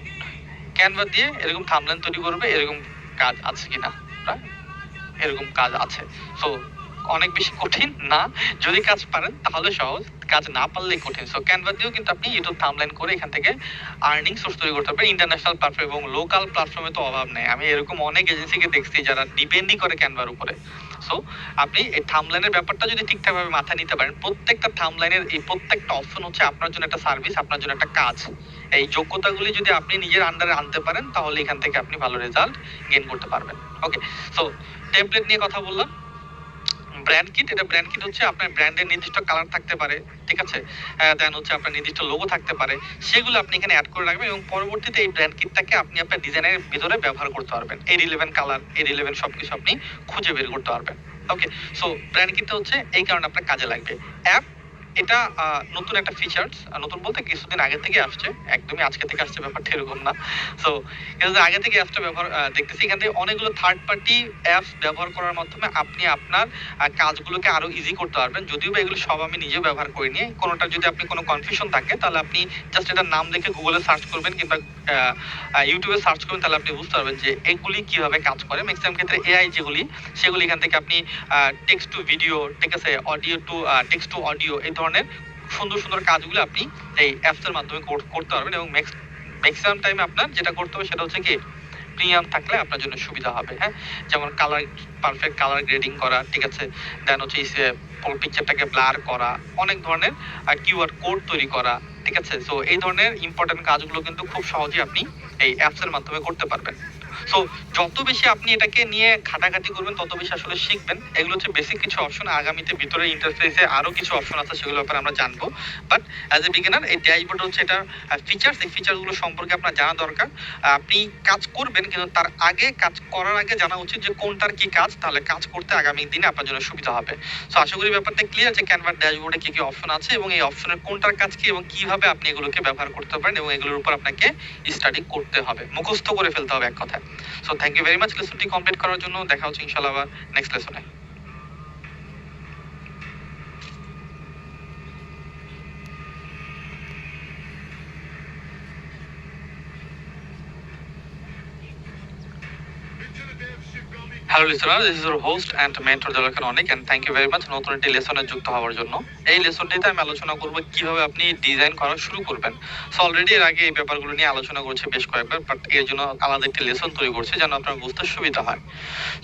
ক্যানভা দিয়ে এরকম থাম্বনেল তৈরি করবে, এরকম কাজ আছে কিনা, এরকম কাজ আছে। সো অনেক বেশি কঠিন না, যদি কাজ পারেন তাহলে সহজ, কাজ না পারলেই কঠিন। সো ক্যানভা দিয়েও কিন্তু আপনি ইউটিউব থাম্বনেল করে এখান থেকে আর্নিং সোর্স তৈরি করতে পারবেন। ইন্টারন্যাশনাল প্ল্যাটফর্ম এবং লোকাল প্ল্যাটফর্মে তো অভাব নেই, আমি এরকম অনেক এজেন্সিকে দেখছি যারা ডিপেন্ডই করে ক্যানভার উপরে। সো আপনি এই থাম্বলাইনের ব্যাপারটা যদি ঠিকঠাকভাবে মাথায় নিতে পারেন, প্রত্যেকটা থাম্বলাইনের এই প্রত্যেকটা অপশন হচ্ছে আপনার জন্য একটা সার্ভিস, আপনার জন্য একটা কাজ। এই যোগ্যতাগুলি যদি আপনি নিজের আন্ডারে আনতে পারেন তাহলে এখান থেকে আপনি ভালো রেজাল্ট গেইন করতে পারবেন। ওকে, সো টেমপ্লেট নিয়ে কথা বললাম। ব্র্যান্ড কিট, এটা ব্র্যান্ড কিট হচ্ছে আপনার ব্র্যান্ডের নির্দিষ্ট কালার থাকতে পারে, ঠিক আছে, দেন হচ্ছে আপনার নির্দিষ্ট লোগো থাকতে পারে, সেগুলো আপনি এখানে অ্যাড করে রাখবেন এবং পরবর্তীতে এই ব্র্যান্ড কিটটাকে আপনি আপনার ডিজাইনের ভিতরে ব্যবহার করতে পারবেন। এই রিলেভেন্ট কালার, এই রিলেভেন্ট সবকিছু আপনি খুঁজে বের করতে পারবেন। ওকে, সো ব্র্যান্ড কিটটা হচ্ছে এই কারণে আপনার কাজে লাগবে। অ্যাপ, এটা নতুন একটা ফিচার্স, নতুন বলতে কিছুদিন আগে থেকে আসছে, একদমই আজকে থেকে আসছে ব্যাপারটা এরকম না। সো কিছুদিন আগে থেকে অ্যাপটা ব্যবহার দেখতেছি, এখান থেকে অনেকগুলো থার্ড পার্টি অ্যাপস ব্যবহার করার মাধ্যমে আপনি আপনার কাজগুলোকে আরো ইজি করতে পারবেন। যদিও বা এগুলো সব আমি নিজেও ব্যবহার করিনি, কোনোটা যদি আপনি কোনো কনফিউশন থাকে তাহলে আপনি জাস্ট এটার নাম লিখে গুগলে সার্চ করবেন কিংবা ইউটিউবে সার্চ করবেন, তাহলে আপনি বুঝতে পারবেন যে এগুলি কিভাবে কাজ করে। ম্যাক্সিমাম ক্ষেত্রে এআই যেগুলি, সেগুলি এখান থেকে আপনি টেক্সট টু ভিডিও, ঠিক আছে, audio to text to audio, এই ধরনের সুন্দর সুন্দর কাজগুলো আপনি এই অ্যাপসের মাধ্যমে করতে পারবেন। এবং ম্যাক্সিমাম টাইমে আপনার যেটা করতে হবে সেটা হচ্ছে কি, প্রিমিয়াম থাকলে আপনার জন্য সুবিধা হবে। হ্যাঁ, যেমন কালার, পারফেক্ট কালার গ্রেডিং করা, ঠিক আছে, দেন হচ্ছে পিকচারটাকে ব্লার করা, অনেক ধরনের কিউআর কোড তৈরি করা, ঠিক আছে। সো এই ধরনের ইম্পর্টেন্ট কাজগুলো কিন্তু খুব সহজেই আপনি এই অ্যাপসের মাধ্যমে করতে পারবেন। সো যত বেশি আপনি এটাকে নিয়ে ঘাটাঘাটি করবেন তত বেশি আসলে শিখবেন। এগুলো হচ্ছে বেসিক কিছু অপশন, আগামীতে ভিতরে ইন্টারফেসে আরো কিছু অপশন আছে, সেগুলো ব্যাপারে আমরা জানবো। বাট অ্যাজ এ বিগিনার এই ড্যাশবোর্ড হচ্ছে এটা ফিচার্স, এই ফিচারগুলো সম্পর্কে আপনার জানা দরকার। আপনি কাজ করবেন কিন্তু তার আগে, কাজ করার আগে জানা উচিত যে কোনটার কি কাজ, তাহলে কাজ করতে আগামী দিনে আপনার জন্য সুবিধা হবে। সো আশা করি ব্যাপারটা ক্লিয়ার যে ক্যানভার ড্যাশবোর্ডে কি কি অপশন আছে এবং এই অপশনের কোনটার কাজ কি এবং কিভাবে আপনি এগুলোকে ব্যবহার করতে পারেন, এবং এগুলোর উপর আপনাকে স্টাডি করতে হবে, মুখস্থ করে ফেলতে হবে এক কথায়। So thank you very much লেসনটি কমপ্লিট করার জন্য। দেখা হচ্ছে ইনশাআল্লাহ আবার নেক্সট লেসনে। Into the damn ship. Hello listener, this is your host and mentor Delwar Anik, and thank you very much নতুন একটি লেসনে যুক্ত হওয়ার জন্য। এই লেসনটিতে আমি আলোচনা করব কিভাবে আপনি ডিজাইন করা শুরু করবেন। সো অলরেডি এর আগে এই ব্যাপারগুলো নিয়ে আলোচনা করছি বেশ কয়েকবার, বাট এর জন্য আলাদা একটি লেসন তৈরি করছি যেন আপনার বুঝতে সুবিধা হয়।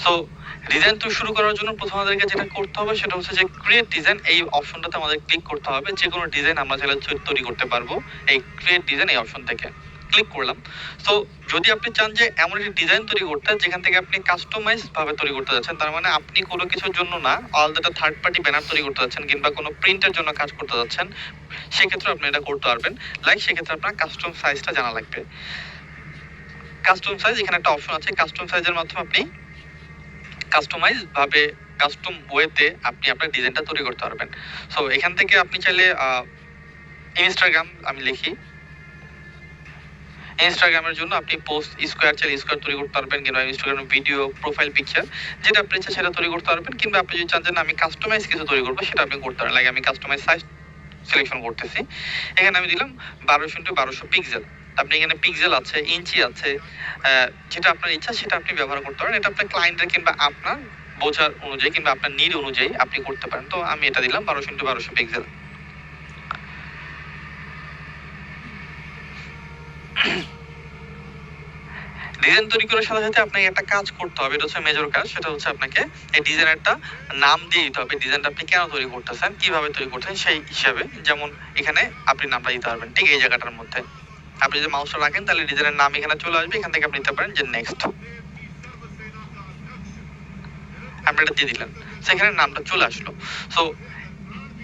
সো ডিজাইন তো শুরু করার জন্য প্রথমে আমাদেরকে যেটা করতে হবে সেটা হচ্ছে যে ক্রিয়েট ডিজাইন, এই অপশনটাতে আমাদের ক্লিক করতে হবে। যে কোনো ডিজাইন আমরা চাইলে তৈরি করতে পারবো এই ক্রিয়েট ডিজাইন এই অপশন থেকে। ক্লিক করলাম। তো যদি আপনি চান যে এমন একটি ডিজাইন তৈরি করতে যেখান থেকে আপনি কাস্টমাইজ ভাবে তৈরি করতে যাচ্ছেন, তার মানে আপনি কোনো কিছুর জন্য না, অল দ্যাটা থার্ড পার্টি ব্যানার তৈরি করতে যাচ্ছেন কিংবা কোনো প্রিন্টের জন্য কাজ করতে যাচ্ছেন, সেক্ষেত্রে আপনি এটা করতে পারবেন। লাইক সেক্ষেত্রে আপনার কাস্টম সাইজটা জানা লাগবে। কাস্টম সাইজ, এখানে একটা অপশন আছে, কাস্টম সাইজের মাধ্যমে আপনি কাস্টমাইজ ভাবে কাস্টম ওয়েতে আপনি আপনার ডিজাইনটা তৈরি করতে পারবেন। সো এখান থেকে আপনি চাইলে ইনস্টাগ্রাম আমি লিখি, ইনস্টাগ্রামের জন্য আপনি পোস্ট স্কোয়ার চাইলে স্কোয়ার তৈরি করতে পারবেন, কিংবা ইনস্টাগ্রামের ভিডিও প্রোফাইল পিকচার যেটা আপনি ইচ্ছা সেটা তৈরি করতে পারবেন, কিংবা আপনি যদি চান যে আমি কাস্টমাইজ কিছু তৈরি করবো সেটা আপনি করতে পারেন। লাগে আমি কাস্টমাইজ সাইজ সিলেকশন করতেছি, এখানে আমি দিলাম 1200x1200 পিক্সেল। আপনি এখানে পিক্সেল আছে, ইঞ্চি আছে, যেটা আপনার ইচ্ছা সেটা আপনি ব্যবহার করতে পারেন। এটা আপনার ক্লায়েন্টের কিংবা আপনার বোঝার অনুযায়ী কিংবা আপনার নিড অনুযায়ী আপনি করতে পারেন। তো আমি এটা দিলাম 1200x1200 পিক্সেল। ডিজাইন তৈরি করার সাথে সাথে আপনাকে একটা কাজ করতে হবে, এটা হচ্ছে মেজর কাজ। সেটা হচ্ছে আপনাকে এই ডিজাইনারটা নাম দিয়ে দিতে হবে। ডিজাইনটা আপনি কেন তৈরি করতেছেন, কিভাবে তৈরি করতেছেন সেই হিসাবে। যেমন এখানে আপনি নামটা দিতে পারবেন ঠিক এই জায়গাটার মধ্যে। আপনি যদি মাউসটা রাখেন তাহলে ডিজাইনের নাম এখানে চলে আসবে, এখান থেকে আপনি দিতে পারেন যে নেক্সট। আপনি এটা দিয়ে দিলেন, সেখানে নামটা চলে আসলো। সো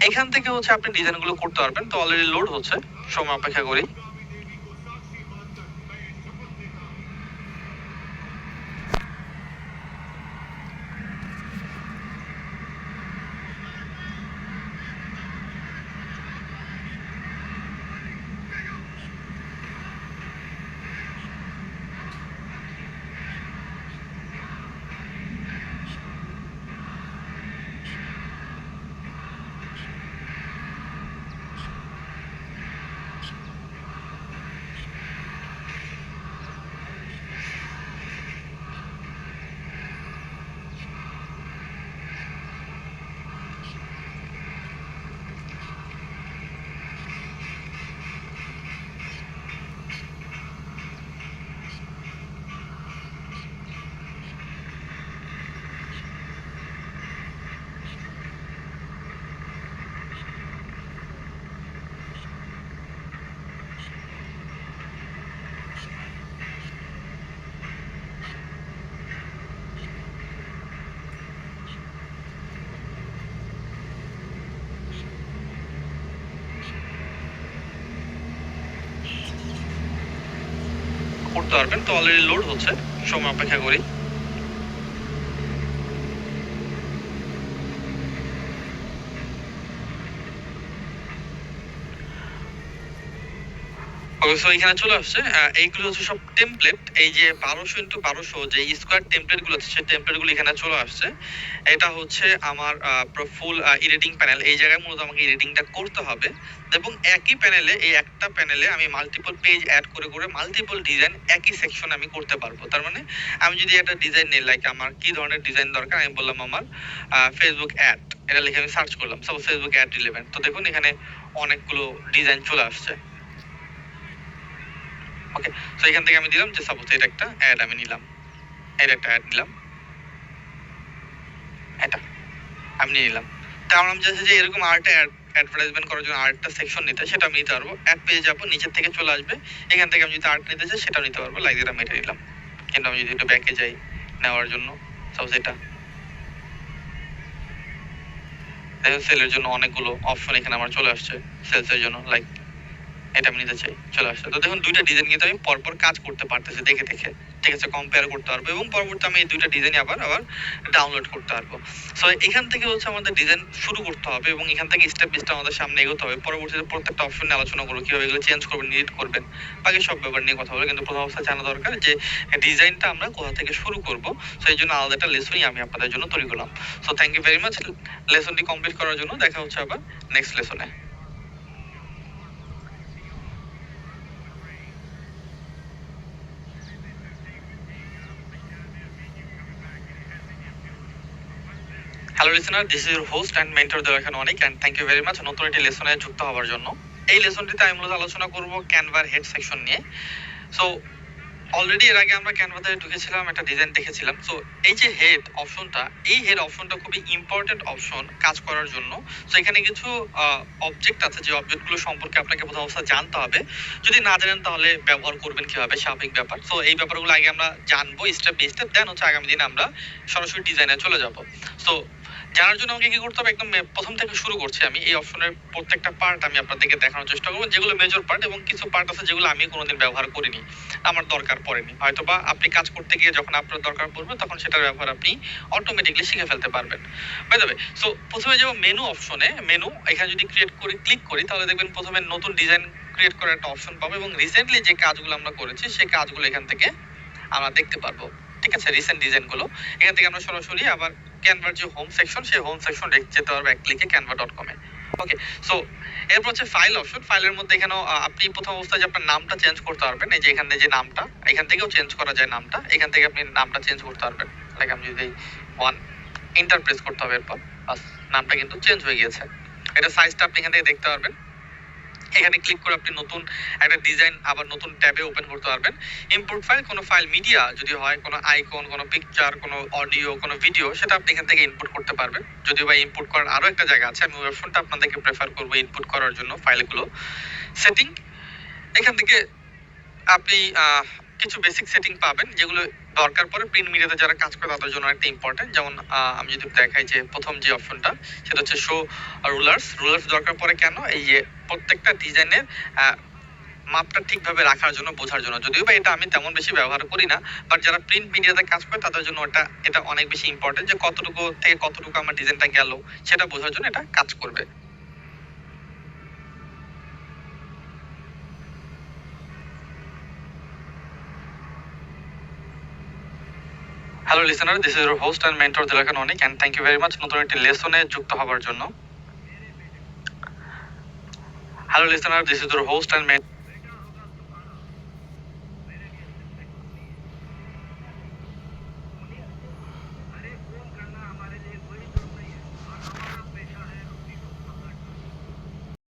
এখান থেকে হচ্ছে আপনি ডিজাইনগুলো করতে পারবেন। তো অলরেডি লোড হচ্ছে, সময় অপেক্ষা করি। করতে পারবেন। তো অলরেডি লোড হচ্ছে, সময় অপেক্ষা করি। সো এখানে চলে আসছে। এইগুলো হচ্ছে সব টেমপ্লেট। এই যে 1200x1200 যে স্কোয়ার টেমপ্লেট গুলো আছে সেই টেমপ্লেট গুলো এখানে চলে আসছে। এটা হচ্ছে আমার ফুল এডিটিং প্যানেল। এই জায়গায় মূলত আমাকে এডিটিংটা করতে হবে, এবং একই প্যানেলে, এই একটা প্যানেলে আমি মাল্টিপল পেজ অ্যাড করে করে মাল্টিপল ডিজাইন একই সেকশনে আমি করতে পারবো। তার মানে আমি যদি একটা ডিজাইন নিই, লাইক আমার কি ধরনের ডিজাইন দরকার, আমি বললাম আমার ফেসবুক অ্যাড, এটা লিখে আমি সার্চ করলাম, সাপোজ ফেসবুক অ্যাড রিলেভেন্ট। তো দেখুন এখানে অনেকগুলো ডিজাইন চলে আসছে। ওকে, তো এখান থেকে আমি দিলাম যে সাপোজ এটা একটা অ্যাড আমি নিলাম, এটা একটা অ্যাড নিলাম, এটা আমি নিয়ে নিলাম। তাহলে আমি চাইছি যে এরকম আরেকটা অ্যাডভার্টাইজমেন্ট করার জন্য আরেকটা সেকশন নিতে, সেটা আমি নিতে পারবো। অ্যাড পেজে যাবো, নিচের থেকে চলে আসবে, এখান থেকে আমি যদি আর্ট নিতে চাই সেটাও নিতে পারবো। লাইক এটা আমি এটা নিলাম। কিন্তু আমি যদি একটু ব্যাকে যাই নেওয়ার জন্য, সাপোজ এটা দেখুন, সেলের জন্য অনেকগুলো অপশন এখানে আমার চলে আসছে সেলসের জন্য। লাইক এটা আমি নিতে চাই, চলে আসছে। তো দেখুন দুইটা ডিজাইন কিন্তু আমি পরপর কাজ করতে পারতেছি দেখে দেখে, ঠিক আছে, কম্পেয়ার করতে পারবো, এবং পরবর্তী আমি এই দুইটা ডিজাইন আবার ডাউনলোড করতে পারবো। সো এখান থেকে হচ্ছে আমাদের ডিজাইন শুরু করতে হবে, এবং এখান থেকে স্টেপ বাই স্টেপ আমাদের সামনে এগোতে হবে। পরবর্তীতে প্রত্যেকটা অপশন নিয়ে আলোচনা করবো, কিভাবে এগুলো চেঞ্জ করবেন, এডিট করবেন, বাকি সব ব্যাপার নিয়ে কথা বলবো। কিন্তু প্রথম অবস্থায় জানা দরকার যে ডিজাইনটা আমরা কোথা থেকে শুরু করবো। সো এই জন্য আলাদা একটা লেসনই আমি আপনাদের জন্য তৈরি করলাম। So thank you very much লেসনটি কমপ্লিট করার জন্য। দেখা হচ্ছে আবার নেক্সট লেসনে। Hello listener, this is your host and mentor Dewakhan Anik, and thank you very much নতুন একটি লেসনে যুক্ত হওয়ার জন্য। এই লেসনটিতে আমি মূলত আলোচনা করব ক্যানভার হেড সেকশন নিয়ে। সো অলরেডি এর আগে আমরা ক্যানভাতে ঢুকেছিলাম, একটা ডিজাইন দেখেছিলাম। সো এই যে হেড অপশনটা, এই হেড অপশনটা খুবই ইম্পর্টেন্ট অপশন কাজ করার জন্য। সো এখানে কিছু অবজেক্ট আছে, যে অবজেক্টগুলো সম্পর্কে আপনাকে প্রথম অবস্থা জানতে হবে। যদি না জানেন তাহলে ব্যবহার করবেন কিভাবে, স্বাভাবিক ব্যাপার। সো এই ব্যাপারগুলো আগে আমরা জানবো স্টেপ বাই স্টেপ, দেন হচ্ছে আগামী দিনে আমরা সরাসরি ডিজাইনে চলে যাব। সো জানার জন্য আমাকে কি করতে হবে, একদম প্রথম থেকে শুরু করছি আমি। এই অপশনের প্রত্যেকটা পার্ট আমি আপনাদেরকে দেখানোর চেষ্টা করবো, যেগুলো মেজর পার্ট, এবং কিছু পার্ট আছে যেগুলো আমি কোনোদিন ব্যবহার করিনি, আমার দরকার পড়েনি। হয়তো বা আপনি কাজ করতে গিয়ে যখন আপনার দরকার পড়বে তখন সেটার ব্যবহার আপনি অটোমেটিকলি শিখে ফেলতে পারবেন। বাই দ্য ওয়ে, সো প্রথমে যাব মেনু অপশনে। মেনু এখানে যদি ক্লিক করি তাহলে দেখবেন প্রথমে নতুন ডিজাইন ক্রিয়েট করার একটা অপশন পাবো, এবং রিসেন্টলি যে কাজগুলো আমরা করেছি সেই কাজগুলো এখান থেকে আমরা দেখতে পারবো। ঠিক আছে, রিসেন্ট ডিজাইনগুলো এখান থেকে আমরা সরাসরি আবার ক্যানভার যে হোম সেকশন, সেই হোম সেকশন যেতে পারবো এক ক্লিকে canva.com এ। ওকে, সো এরপর হচ্ছে ফাইল অপশন। ফাইলের মধ্যে এখানেও আপনি প্রথম অবস্থায় যে আপনার নামটা চেঞ্জ করতে পারবেন। এই যে এখানে যে নামটা, এখান থেকেও চেঞ্জ করা যায় নামটা, এখান থেকে আপনি নামটা চেঞ্জ করতে পারবেন। লাইক আমি যদি ওয়ান এন্টার প্রেস করতে হবে, এরপর বাস নামটা কিন্তু চেঞ্জ হয়ে গিয়েছে। এটা সাইজটা আপনি এখান থেকে দেখতে পারবেন। এখানে ক্লিক করে আপনি নতুন একটা ডিজাইন আবার নতুন ট্যাবে ওপেন করতে পারবেন। ইম্পোর্ট ফাইল, কোনো ফাইল মিডিয়া যদি হয়, কোনো আইকন, কোনো পিকচার, কোনো অডিও, কোনো ভিডিও, সেটা আপনি এখান থেকে ইনপুট করতে পারবেন। যদিও বা ইনপুট করার আরো একটা জায়গা আছে, আমি ওই অপশনটা আপনাদেরকে প্রেফার করবো ইনপুট করার জন্য ফাইলগুলো। সেটিং, এখান থেকে আপনি কিছু বেসিক সেটিং পাবেন যেগুলো দরকার পড়ে প্রিন্ট মিডিয়াতে যারা কাজ করে তাদের জন্য একটা ইম্পর্টেন্ট। যেমন আমি যদি দেখাই যে প্রথম যে অপশনটা, সেটা হচ্ছে শো রুলার্স। রুলার্স দরকার পড়ে কেন, এই যে প্রত্যেকটা ডিজাইনের মাপটা ঠিকভাবে রাখার জন্য, বোঝার জন্য। যদিও বা এটা আমি তেমন বেশি ব্যবহার করি না, বাট যারা প্রিন্ট মিডিয়াতে কাজ করে তাদের জন্য এটা অনেক বেশি ইম্পর্টেন্ট, যে কতটুকু থেকে কতটুকু আমার ডিজাইনটা গেল সেটা বোঝার জন্য এটা কাজ করবে। Hello listener, this is your host and mentor Dewakhan Anik, and thank you very much নতুন একটি লেসনে যুক্ত হওয়ার জন্য। Hello listener, this is your host and